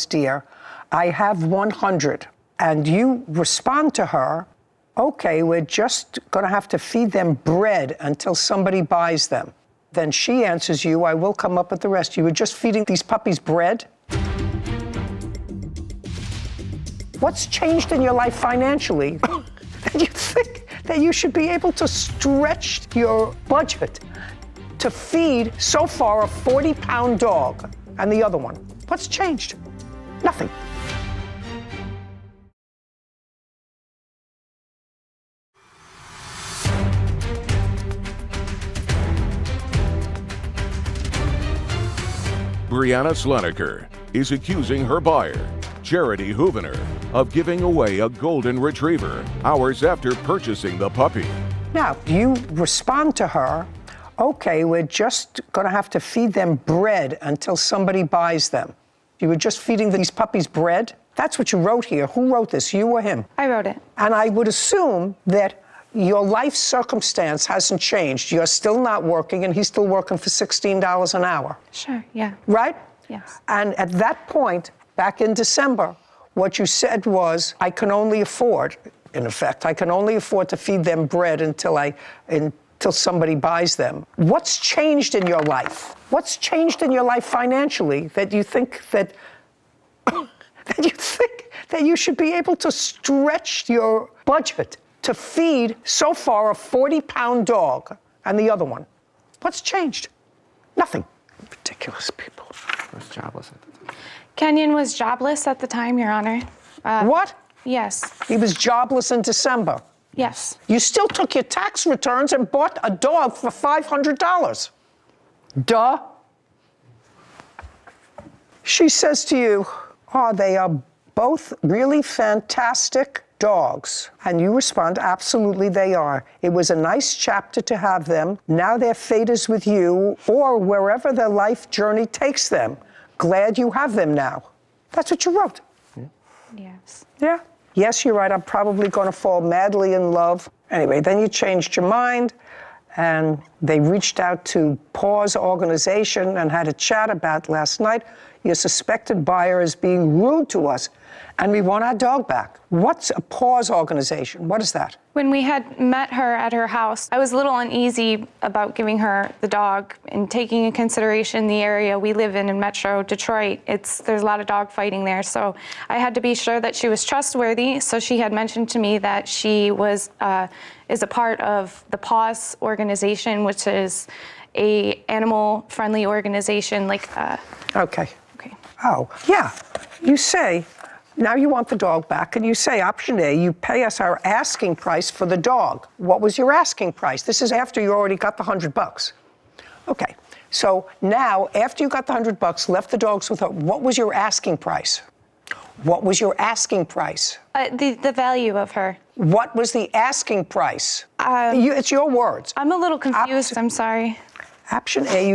dear. I have 100. And you respond to her, okay, we're just going to have to feed them bread until somebody buys them. Then she answers you, I will come up with the rest. You were just feeding these puppies bread? What's changed in your life financially that you think that you should be able to stretch your budget to feed so far a 40-pound dog and the other one? What's changed? Nothing. Brianna Sloneker is accusing her buyer, Charity Hoovener, of giving away a golden retriever hours after purchasing the puppy. Now, you respond to her, okay, we're just going to have to feed them bread until somebody buys them. You were just feeding these puppies bread? That's what you wrote here. Who wrote this, you or him? I wrote it. And I would assume that your life circumstance hasn't changed. You're still not working, and he's still working for $16 an hour. Sure, yeah. Right? Yes. And at that point, back in December, what you said was, I can only afford, in effect, I can only afford to feed them bread until somebody buys them. What's changed in your life? What's changed in your life financially that you think that that you should be able to stretch your budget to feed so far a 40-pound dog and the other one? What's changed? Nothing. Ridiculous people. I was jobless at the time. Kenyon was jobless at the time, Your Honor. What? Yes. He was jobless in December. Yes. You still took your tax returns and bought a dog for $500. Duh. She says to you, oh, they are both really fantastic dogs. And you respond, absolutely they are. It was a nice chapter to have them. Now their fate is with you or wherever their life journey takes them. Glad you have them now. That's what you wrote. Yeah. Yes. Yeah. Yes, you're right. I'm probably going to fall madly in love. Anyway, then you changed your mind, and they reached out to Pause Organization and had a chat about last night. Your suspected buyer is being rude to us, and we want our dog back. What's a Pause Organization? What is that? When we had met her at her house, I was a little uneasy about giving her the dog and taking into consideration the area we live in Metro Detroit. There's a lot of dog fighting there, so I had to be sure that she was trustworthy. So she had mentioned to me that she is a part of the Pause Organization, which is a animal-friendly organization. Okay. Oh, yeah. You say, now you want the dog back, and you say, option A, you pay us our asking price for the dog. What was your asking price? This is after you already got the $100. Okay, so now, after you got the $100, left the dogs with her, what was your asking price? What was your asking price? The value of her. What was the asking price? It's your words. I'm a little confused, I'm sorry. Option A,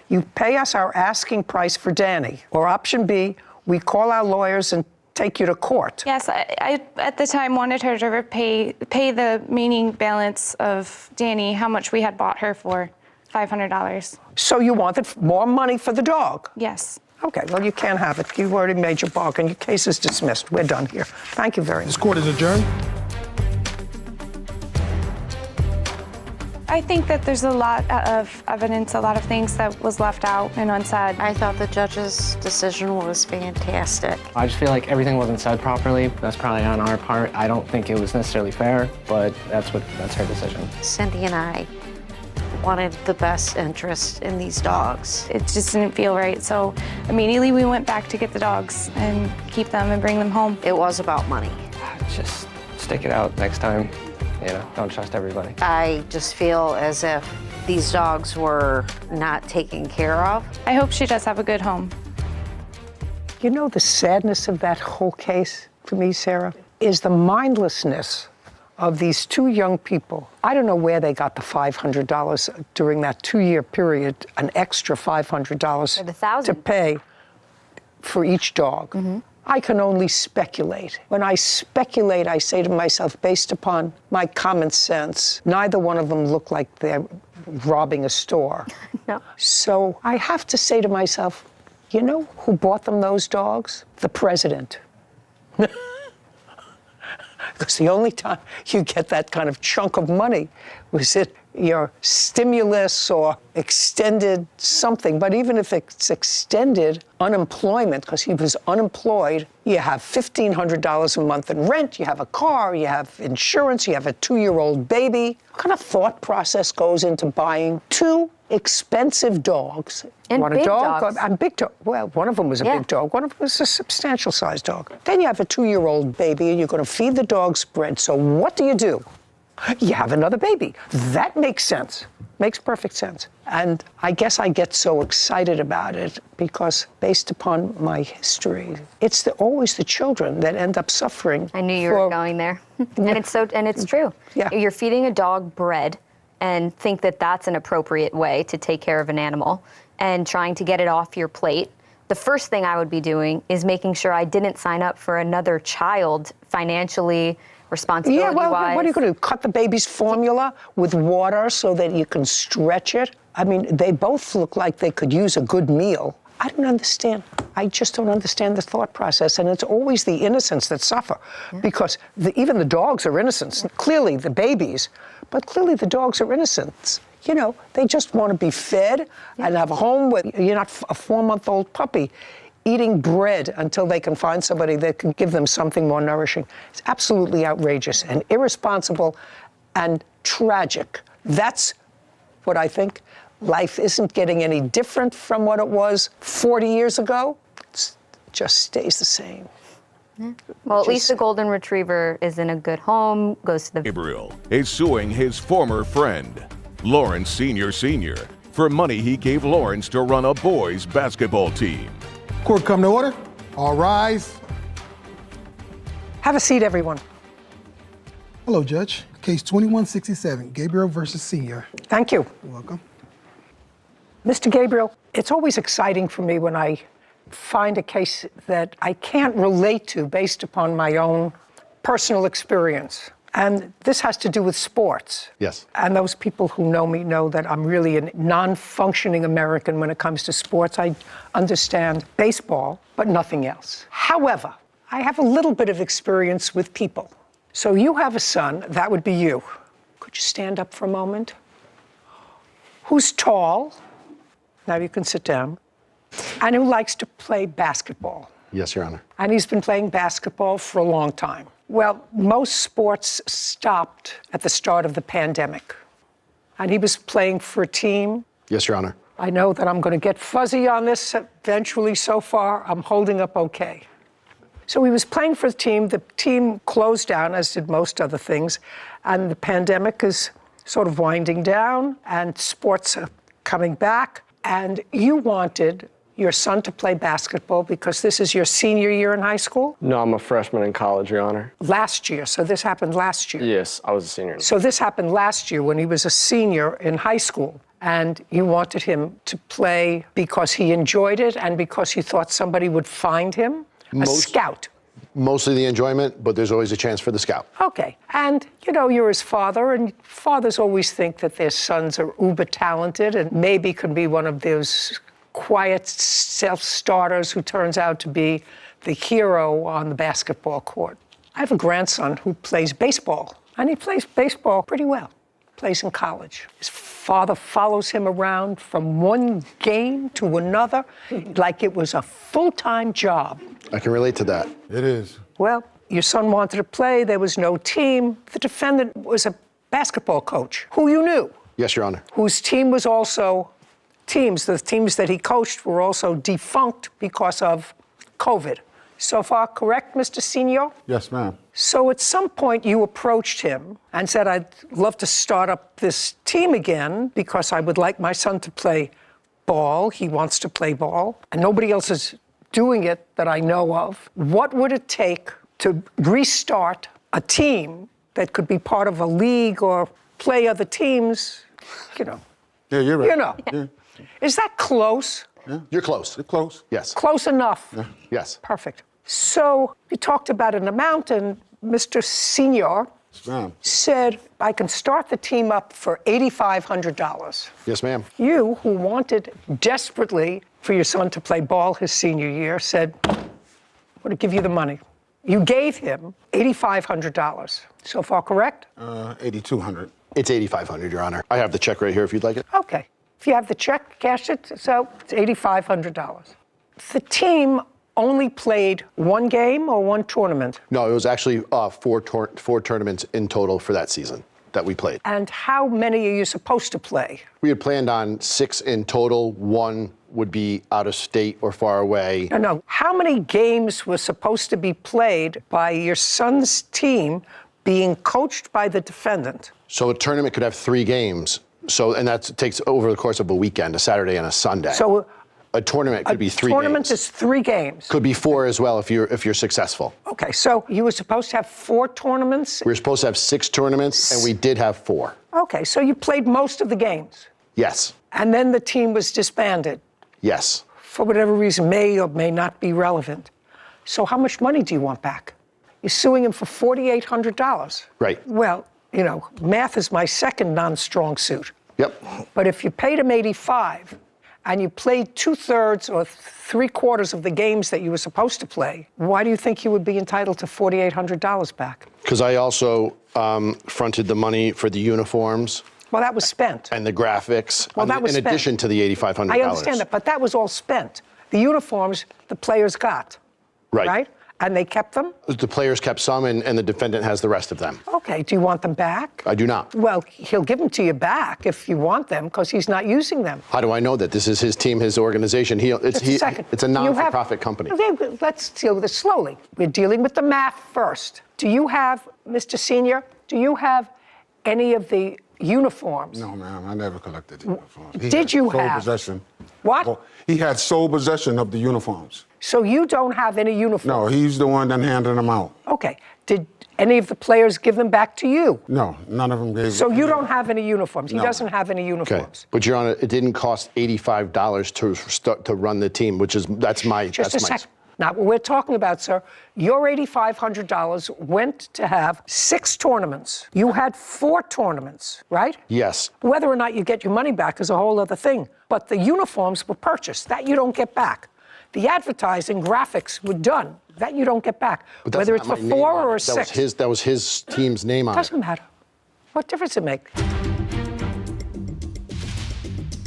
you pay us our asking price for Danny. Or option B, we call our lawyers and take you to court. Yes, I at the time wanted her to pay the remaining balance of Danny, how much we had bought her for, $500. So you wanted more money for the dog? Yes. Okay, well, you can't have it. You've already made your bargain. Your case is dismissed. We're done here. Thank you very much. This court is adjourned. I think that there's a lot of evidence, a lot of things that was left out and unsaid. I thought the judge's decision was fantastic. I just feel like everything wasn't said properly. That's probably on our part. I don't think it was necessarily fair, but that's her decision. Cindy and I wanted the best interest in these dogs. It just didn't feel right, so immediately we went back to get the dogs and keep them and bring them home. It was about money. Just stick it out next time. You know, don't trust everybody. I just feel as if these dogs were not taken care of. I hope she does have a good home. You know, the sadness of that whole case for me, Sarah, is the mindlessness of these two young people. I don't know where they got the $500 during that 2-year period, an extra $500 to pay for each dog. Mm-hmm. I can only speculate. When I speculate, I say to myself, based upon my common sense, neither one of them look like they're robbing a store. No. So I have to say to myself, you know who bought them those dogs? The president. Because the only time you get that kind of chunk of money was it your stimulus or extended something. But even if it's extended unemployment, because he was unemployed, you have $1,500 a month in rent, you have a car, you have insurance, you have a 2-year-old baby. What kind of thought process goes into buying 2 expensive dogs? And Want a big dog? dogs. And big dog. Well, one of them was a big dog. One of them was a substantial sized dog. Then you have a 2-year-old baby and you're going to feed the dogs bread. So what do? You have another baby. That makes sense. Makes perfect sense. And I guess I get so excited about it because based upon my history, it's always the children that end up suffering. I knew you were going there. And it's true. Yeah. You're feeding a dog bread and think that that's an appropriate way to take care of an animal and trying to get it off your plate. The first thing I would be doing is making sure I didn't sign up for another child financially, responsibility-wise. Yeah, well, what are you going to do? Cut the baby's formula with water so that you can stretch it? I mean, they both look like they could use a good meal. I don't understand. I just don't understand the thought process. And it's always the innocents that suffer because even the dogs are innocents. Clearly, the babies, but clearly the dogs are innocents. You know, they just want to be fed and have a home where you're not a 4-month-old puppy eating bread until they can find somebody that can give them something more nourishing. It's absolutely outrageous and irresponsible and tragic. That's what I think. Life isn't getting any different from what it was 40 years ago. It just stays the same. Well, at least the golden retriever is in a good home, goes to the... Gabriel is suing his former friend, Lawrence Sr., for money he gave Lawrence to run a boys' basketball team. Court come to order. All rise. Have a seat, everyone. Hello, Judge. Case 2167, Gabriel versus Senior. Thank you. You're welcome. Mr. Gabriel, it's always exciting for me when I find a case that I can't relate to based upon my own personal experience. And this has to do with sports. Yes. And those people who know me know that I'm really a non-functioning American when it comes to sports. I understand baseball, but nothing else. However, I have a little bit of experience with people. So you have a son, that would be you. Could you stand up for a moment? Who's tall, now you can sit down, and who likes to play basketball. Yes, Your Honor. And he's been playing basketball for a long time. Well, most sports stopped at the start of the pandemic. And he was playing for a team. Yes, Your Honor. I know that I'm going to get fuzzy on this eventually. So far, I'm holding up okay. So he was playing for the team. The team closed down, as did most other things. And the pandemic is sort of winding down, and sports are coming back. And you wanted your son to play basketball because this is your senior year in high school? No, I'm a freshman in college, Your Honor. Last year, so this happened last year? Yes, I was a senior. So this happened last year when he was a senior in high school, and you wanted him to play because he enjoyed it and because you thought somebody would find him? A scout? Mostly the enjoyment, but there's always a chance for the scout. Okay, and you know, you're his father, and fathers always think that their sons are uber talented and maybe can be one of those quiet self-starters who turns out to be the hero on the basketball court. I have a grandson who plays baseball, and he plays baseball pretty well. Plays in college. His father follows him around from one game to another like it was a full-time job. I can relate to that. It is. Well, your son wanted to play. There was no team. The defendant was a basketball coach who you knew. Yes, Your Honor. Whose team was also the teams that he coached were also defunct because of COVID. So far, correct, Mr. Senior? Yes, ma'am. So at some point you approached him and said, I'd love to start up this team again because I would like my son to play ball. He wants to play ball, and nobody else is doing it that I know of. What would it take to restart a team that could be part of a league or play other teams, you know? Yeah, you're right. You know. Yeah. Is that close? Yeah. You're close. You're close. Yes. Close enough. Yeah. Yes. Perfect. So you talked about an amount, and Mr. Senior said, I can start the team up for $8,500. Yes, ma'am. You, who wanted desperately for your son to play ball his senior year, said, I'm going to give you the money. You gave him $8,500. So far, correct? $8,200. It's $8,500, Your Honor. I have the check right here if you'd like it. Okay. If you have the check, cash it, so it's $8,500. The team only played one game or one tournament? No, it was actually four tournaments in total for that season that we played. And how many are you supposed to play? We had planned on 6 in total. 1 would be out of state or far away. No. How many games were supposed to be played by your son's team being coached by the defendant? So a tournament could have 3 games. And that takes over the course of a weekend, a Saturday and a Sunday. So a tournament could be 3 games. Tournament is 3 games. Could be 4 as well if you're successful. Okay, so you were supposed to have 4 tournaments? We were supposed to have 6 tournaments, and we did have 4. Okay, so you played most of the games? Yes. And then the team was disbanded? Yes. For whatever reason, may or may not be relevant. So how much money do you want back? You're suing him for $4,800. Right. Well, you know, math is my second non-strong suit. Yep. But if you paid him $85,000 and you played 2/3 or 3/4 of the games that you were supposed to play, why do you think you would be entitled to $4,800 back? Because I also fronted the money for the uniforms. Well, that was spent. And the graphics. Well, that was in spent. addition to the $8,500. I understand that, but that was all spent. The uniforms, the players got. Right? And they kept them? The players kept some, and the defendant has the rest of them. Okay, do you want them back? I do not. Well, he'll give them to you back if you want them, because he's not using them. How do I know that? This is his team, his organization. It's a non-for-profit company. Okay, let's deal with this slowly. We're dealing with the math first. Do you have, Mr. Senior, do you have any of the uniforms? No, ma'am, I never collected the uniforms. Did you have? Sole possession. What? Well, he had sole possession of the uniforms. So you don't have any uniforms? No, he's the one that handed them out. Okay. Did any of the players give them back to you? No, none of them gave. So you don't have any uniforms? No. He doesn't have any uniforms? Okay. But, Your Honor, it didn't cost $85 to run the team, that's my... Just a second. Now, what we're talking about, sir, your $8,500 went to have 6 tournaments. You had 4 tournaments, right? Yes. Whether or not you get your money back is a whole other thing. But the uniforms were purchased. That you don't get back. The advertising graphics were done. That you don't get back. Whether it's for 4 or 6. That was his team's name on it. Doesn't matter. What difference does it make?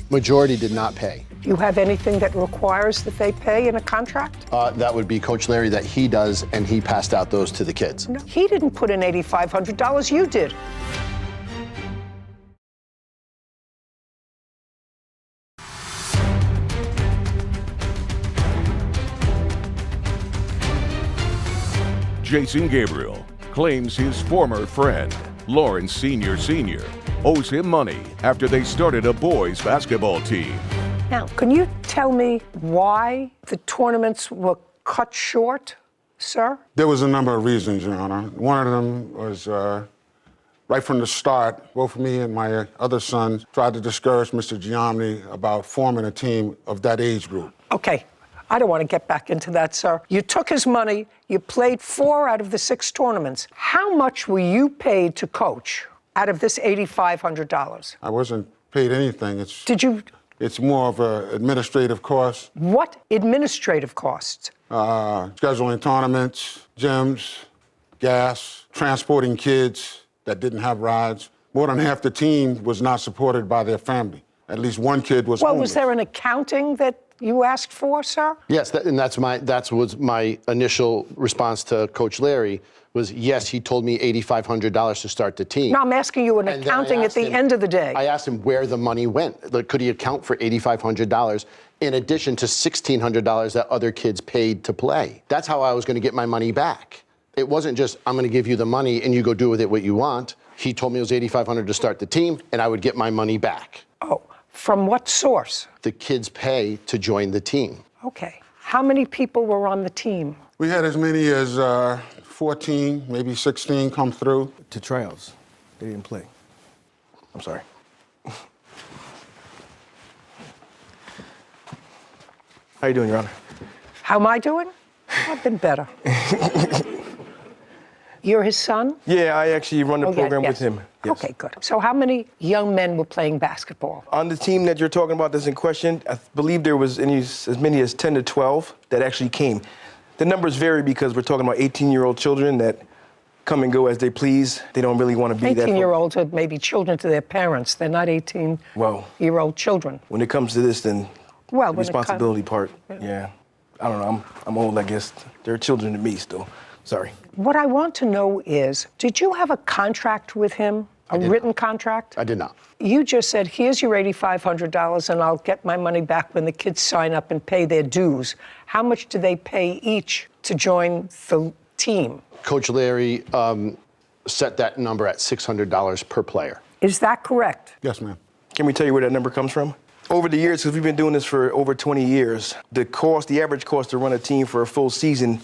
Majority did not pay. Do you have anything that requires that they pay in a contract? That would be Coach Larry, that he does, and he passed out those to the kids. No, he didn't put in $8,500. You did. Jason Gabriel claims his former friend, Lawrence Sr. owes him money after they started a boys' basketball team. Now, can you tell me why the tournaments were cut short, sir? There was a number of reasons, Your Honor. One of them was right from the start, both me and my other son tried to discourage Mr. Giamni about forming a team of that age group. Okay. I don't want to get back into that, sir. You took his money. You played 4 out of the 6 tournaments. How much were you paid to coach out of this $8,500? I wasn't paid anything. Did you It's more of an administrative cost. What administrative costs? Scheduling tournaments, gyms, gas, transporting kids that didn't have rides. More than half the team was not supported by their family. At least one kid was Well, homeless. was there an accounting that you asked for, sir? Yes, that was my initial response to Coach Larry. Was yes, he told me $8,500 to start the team. No, I'm asking you an And then I accounting at asked the him- end of the day. I asked him where the money went. Like, could he account for $8,500 in addition to $1,600 that other kids paid to play? That's how I was going to get my money back. It wasn't just, I'm going to give you the money and you go do with it what you want. He told me it was $8,500 to start the team, and I would get my money back. Oh, from what source? The kids pay to join the team. Okay. How many people were on the team? We had as many as 14, maybe 16 come through. To tryouts. They didn't play. I'm sorry. How you doing, Your Honor? How am I doing? I've been better. You're his son? Yeah, I actually run the Oh, yeah, program yes. with him. Yes. Okay, good. So how many young men were playing basketball? On the team that you're talking about that's in question, I believe there was as many as 10 to 12 that actually came. The numbers vary because we're talking about 18-year-old children that come and go as they please. They don't really want to be that. 18-year-olds are maybe children to their parents. They're not 18-year-old children. When it comes to this, then Well, the when it responsibility part, yeah. I don't know, I'm old, I guess. They're children to me still. Sorry. What I want to know is, did you have a contract with him? A written contract? I did not. You just said, here's your $8,500 and I'll get my money back when the kids sign up and pay their dues. How much do they pay each to join the team? Coach Larry set that number at $600 per player. Is that correct? Yes, ma'am. Can we tell you where that number comes from? Over the years, because we've been doing this for over 20 years, the average cost to run a team for a full season,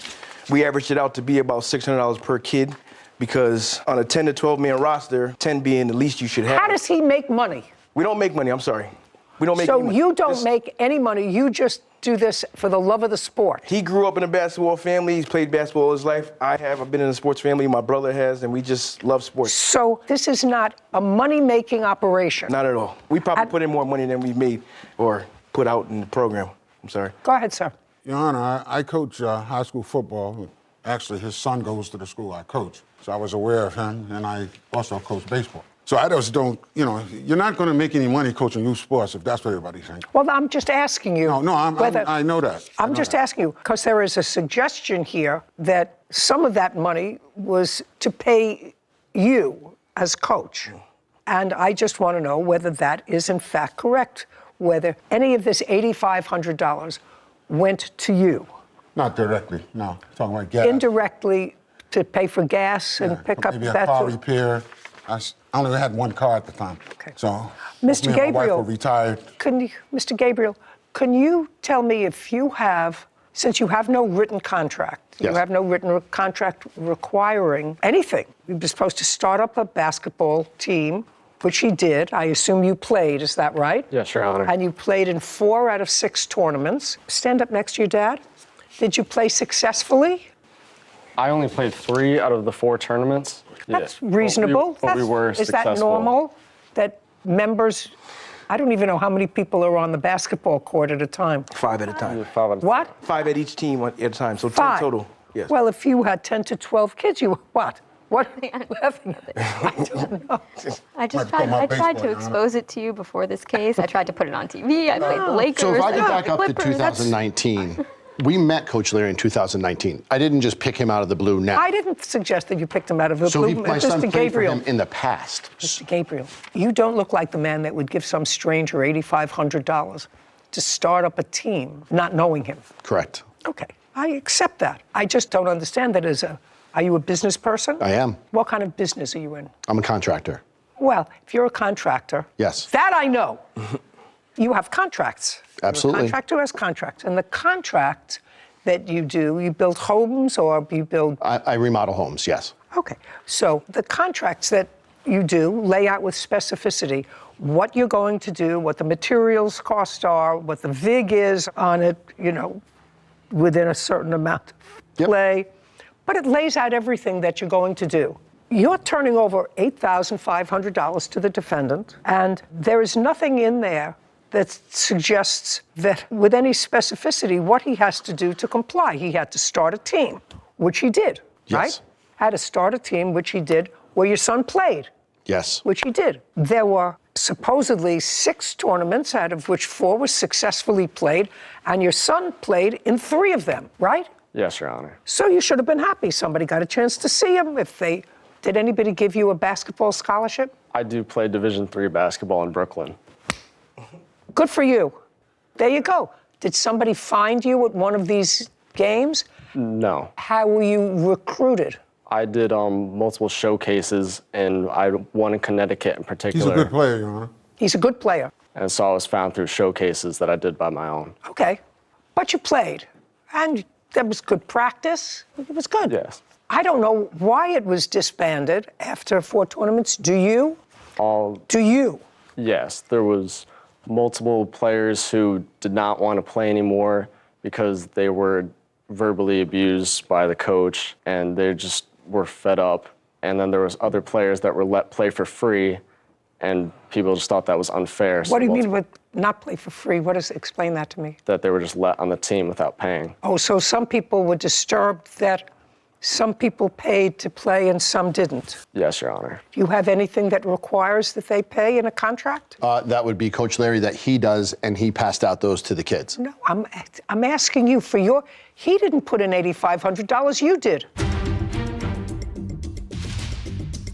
we averaged it out to be about $600 per kid, because on a 10 to 12 man roster, 10 being the least you should have. How does he make money? We don't make money, I'm sorry. We don't make So any money. you don't make any money, you just do this for the love of the sport? He grew up in a basketball family, he's played basketball all his life. I've been in a sports family, my brother has, and we just love sports. So this is not a money-making operation? Not at all. We probably put in more money than we've made or put out in the program. I'm sorry. Go ahead, sir. Your Honor, I coach high school football. Actually, his son goes to the school I coach. So I was aware of him, and I also coach baseball. So I just don't, you're not going to make any money coaching youth sports if that's what everybody thinks. Well, I'm just asking you. No, I know that. I'm just asking you, because there is a suggestion here that some of that money was to pay you as coach. And I just want to know whether that is in fact correct, whether any of this $8,500 went to you. Not directly, no. Talking about gas. Indirectly to pay for gas and pick up maybe a that car sort of- repair. I only had one car at the time. Okay. So Mr. me and my wife Gabriel, were retired. Mr. Gabriel, can you tell me if you have, since you have no written contract, you Yes. have no written contract requiring anything, you were supposed to start up a basketball team, which he did. I assume you played, is that right? Yes, Your Honor. And you played in 4 out of 6 tournaments. Stand up next to your dad. Did you play successfully? I only played 3 out of the 4 tournaments. That's reasonable. But we were Is successful. that normal that members, I don't even know how many people are on the basketball court at a time. 5 at a time. What? 5 at each team at a time, so 10 5 total. Yes. Well, if you had 10 to 12 kids, you what? What are you laughing at? I don't know. I tried to expose it to you before this case. I tried to put it on TV. I played the Lakers. So if I get back the up to Clippers. 2019, we met Coach Larry in 2019. I didn't just pick him out of the blue now. I didn't suggest that you picked him out of the So blue. my son Mr. played for Gabriel. him in the past. Mr. Gabriel, you don't look like the man that would give some stranger $8,500 to start up a team, not knowing him. Correct. Okay, I accept that. I just don't understand that are you a business person? I am. What kind of business are you in? I'm a contractor. Well, if you're a contractor, Yes. that I know. You have contracts. Absolutely. You're a contractor has contracts. And the contract that you do, you build homes or you build... I remodel homes, yes. Okay. So the contracts that you do lay out with specificity what you're going to do, what the materials cost are, what the VIG is on it, within a certain amount of play. But it lays out everything that you're going to do. You're turning over $8,500 to the defendant, and there is nothing in there that suggests that with any specificity what he has to do to comply. He had to start a team, which he did, right? Had to start a team, which he did, where your son played. Yes. Which he did. There were supposedly 6 tournaments, out of which 4 were successfully played, and your son played in 3 of them, right? Yes, Your Honor. So you should have been happy. Somebody got a chance to see him. Did anybody give you a basketball scholarship? I do play Division III basketball in Brooklyn. Good for you. There you go. Did somebody find you at one of these games? No. How were you recruited? I did multiple showcases, and I won in Connecticut in particular. He's a good player, Your Honor. He's a good player. And so I was found through showcases that I did by my own. Okay. But you played, and that was good practice. It was good. Yes. I don't know why it was disbanded after 4 tournaments. Do you? Do you? Yes. There was multiple players who did not want to play anymore because they were verbally abused by the coach, and they just were fed up. And then there was other players that were let play for free, and people just thought that was unfair. What do you mean with not play for free? Explain that to me. That they were just let on the team without paying. Oh, so some people were disturbed that some people paid to play and some didn't. Yes, Your Honor. Do you have anything that requires that they pay in a contract? That would be Coach Larry, that he does, and he passed out those to the kids. No, I'm asking you for your. He didn't put in $8,500. You did.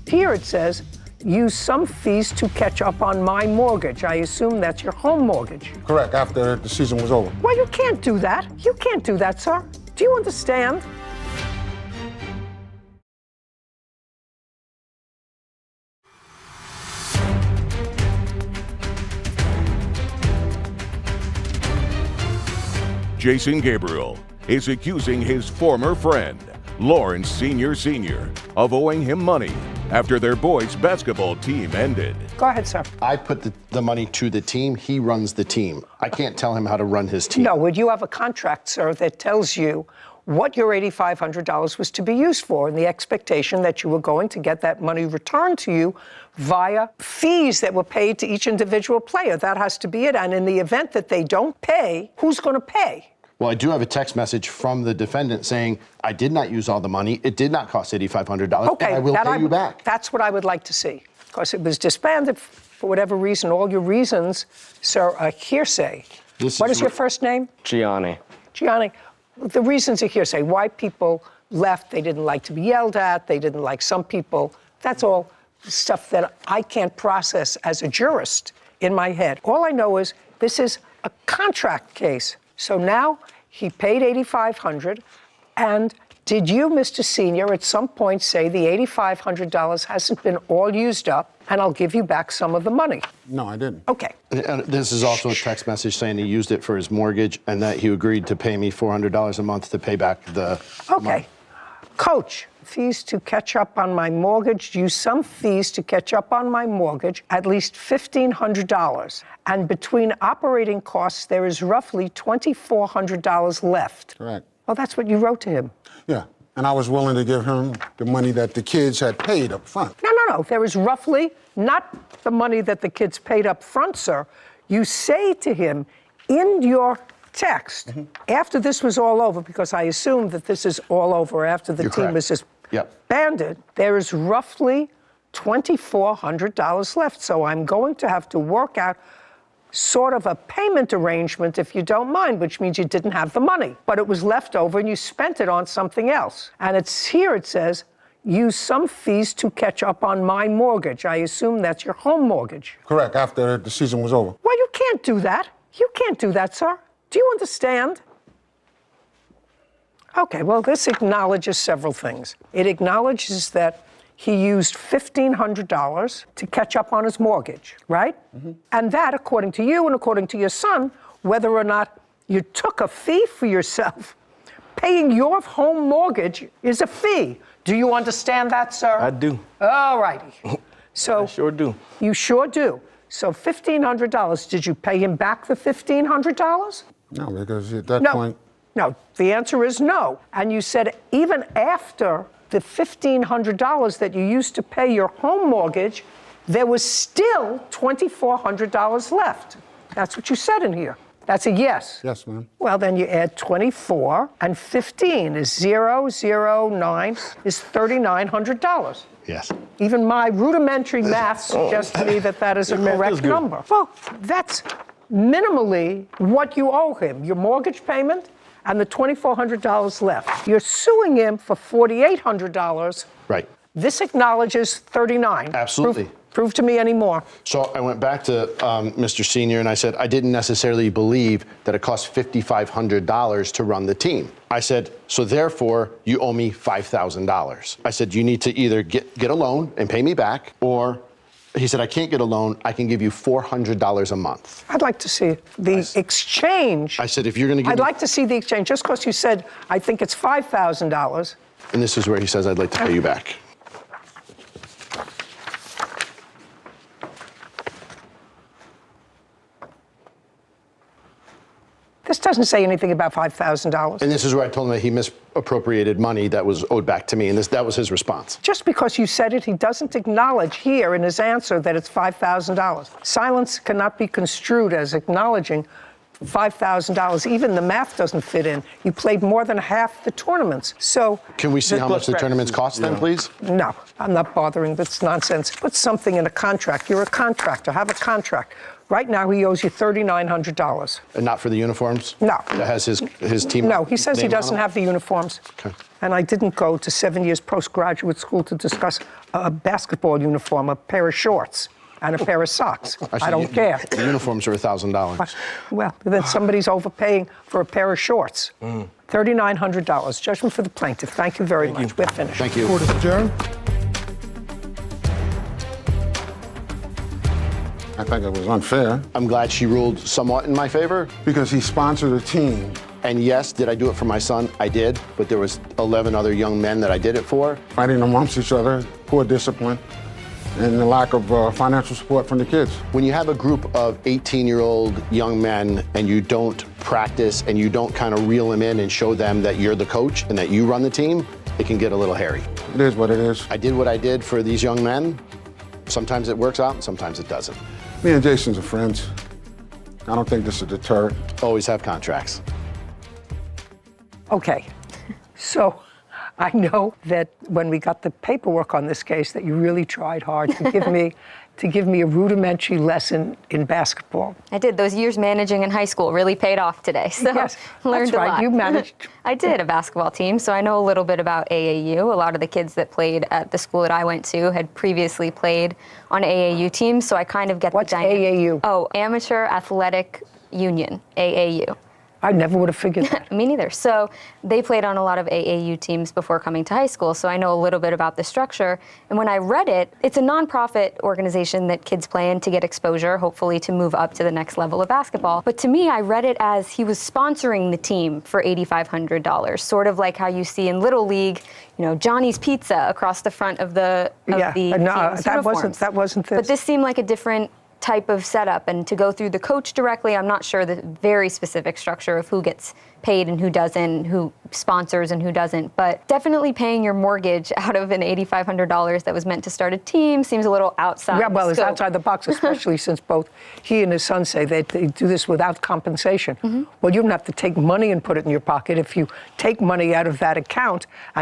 Here it says, use some fees to catch up on my mortgage. I assume that's your home mortgage. Correct, after the season was over. Well, you can't do that. You can't do that, sir. Do you understand? Jason Gabriel is accusing his former friend, Lawrence Sr., of owing him money after their boys' basketball team ended. Go ahead, sir. I put the money to the team. He runs the team. I can't tell him how to run his team. No, would you have a contract, sir, that tells you what your $8,500 was to be used for, and the expectation that you were going to get that money returned to you via fees that were paid to each individual player? That has to be it. And in the event that they don't pay, who's going to pay? Well, I do have a text message from the defendant saying, I did not use all the money. It did not cost $8,500, Okay, and I will pay you back. That's what I would like to see. Because it was disbanded for whatever reason. All your reasons, sir, are hearsay. What is your first name? Gianni. Gianni, the reasons are hearsay. Why people left, they didn't like to be yelled at, they didn't like some people. That's all stuff that I can't process as a jurist in my head. All I know is this is a contract case. So now he paid $8,500, and did you, Mr. Senior, at some point say the $8,500 hasn't been all used up, and I'll give you back some of the money? No, I didn't. Okay. And this is also a text message saying he used it for his mortgage and that he agreed to pay me $400 a month to pay back the money. Coach, fees to catch up on my mortgage, use some fees to catch up on my mortgage, at least $1,500. And between operating costs, there is roughly $2,400 left. Correct. Well, that's what you wrote to him. Yeah, and I was willing to give him the money that the kids had paid up front. No. There is roughly not the money that the kids paid up front, sir. You say to him in your text, after this was all over, because I assume that this is all over after the team was disbanded, there is roughly $2,400 left. So I'm going to have to work out sort of a payment arrangement, if you don't mind, which means you didn't have the money, but it was left over and you spent it on something else. And it's here it says, use some fees to catch up on my mortgage. I assume that's your home mortgage. Correct, after the season was over. Well, you can't do that. You can't do that, sir. Do you understand? Okay, well, this acknowledges several things. It acknowledges that he used $1,500 to catch up on his mortgage, right? And that, according to you and according to your son, whether or not you took a fee for yourself, paying your home mortgage is a fee. Do you understand that, sir? I do. All righty. So I sure do. You sure do. So $1,500, did you pay him back the $1,500? No, because at that point... No, the answer is no. And you said even after the $1,500 that you used to pay your home mortgage, there was still $2,400 left. That's what you said in here. That's a yes. Yes, ma'am. Well, then you add 24, and 15 is 009 is $3,900. Yes. Even my rudimentary math suggests to me that that is a Your math is correct good. number. Well, that's minimally what you owe him, your mortgage payment and the $2,400 left. You're suing him for $4,800. Right. This acknowledges $39. Absolutely. Prove to me any more. So I went back to Mr. Senior and I said, I didn't necessarily believe that it cost $5,500 to run the team. I said, so therefore, you owe me $5,000. I said, you need to either get a loan and pay me back, or he said, I can't get a loan. I can give you $400 a month. I'd like to see the exchange. I said, if you're going to give I'd me... like to see the exchange. Just because you said, I think it's $5,000. And this is where he says, I'd like to pay you back. This doesn't say anything about $5,000. And this is where I told him that he misappropriated money that was owed back to me, and that was his response. Just because you said it, he doesn't acknowledge here in his answer that it's $5,000. Silence cannot be construed as acknowledging $5,000. Even the math doesn't fit in. You played more than half the tournaments. So can we see how much the tournaments cost then, please? No, I'm not bothering. That's nonsense. Put something in a contract. You're a contractor. Have a contract. Right now, he owes you $3,900. And not for the uniforms? No. That has his team? No, he says he name on doesn't them? have the uniforms. Okay. And I didn't go to 7 years postgraduate school to discuss a basketball uniform, a pair of shorts, and a pair of socks. I don't care. The uniforms are $1,000. Well, then somebody's overpaying for a pair of shorts. $3,900. Judgment for the plaintiff. Thank you very much. We're finished. Thank you. Court is adjourned. I think it was unfair. I'm glad she ruled somewhat in my favor. Because he sponsored a team. And yes, did I do it for my son? I did, but there was 11 other young men that I did it for. Fighting amongst each other, poor discipline, and the lack of financial support from the kids. When you have a group of 18-year-old young men and you don't practice and you don't kind of reel them in and show them that you're the coach and that you run the team, it can get a little hairy. It is what it is. I did what I did for these young men. Sometimes it works out and sometimes it doesn't. Me and Jason's are friends. I don't think this is a deterrent. Always have contracts. Okay. So I know that when we got the paperwork on this case that you really tried hard to give me a rudimentary lesson in basketball. I did. Those years managing in high school really paid off today. So yes, learned that's right. a lot. You managed. I did a basketball team, so I know a little bit about AAU. A lot of the kids that played at the school that I went to had previously played on AAU teams, so I kind of get What's the dynamic. AAU? Oh, Amateur Athletic Union, AAU. I never would have figured that. Me neither. So they played on a lot of AAU teams before coming to high school, so I know a little bit about the structure. And when I read it, it's a nonprofit organization that kids play in to get exposure, hopefully to move up to the next level of basketball. But to me, I read it as he was sponsoring the team for $8,500, sort of like how you see in Little League, you know, Johnny's Pizza across the front of the No, team's that uniforms. wasn't this. But this seemed like a different type of setup, and to go through the coach directly, I'm not sure the very specific structure of who gets paid and who doesn't, who sponsors and who doesn't, but definitely paying your mortgage out of an $8,500 that was meant to start a team seems a little outside. Yeah, well, the it's scope. outside the box, especially since both he and his son say they do this without compensation. Well, you don't have to take money and put it in your pocket. If you take money out of that account and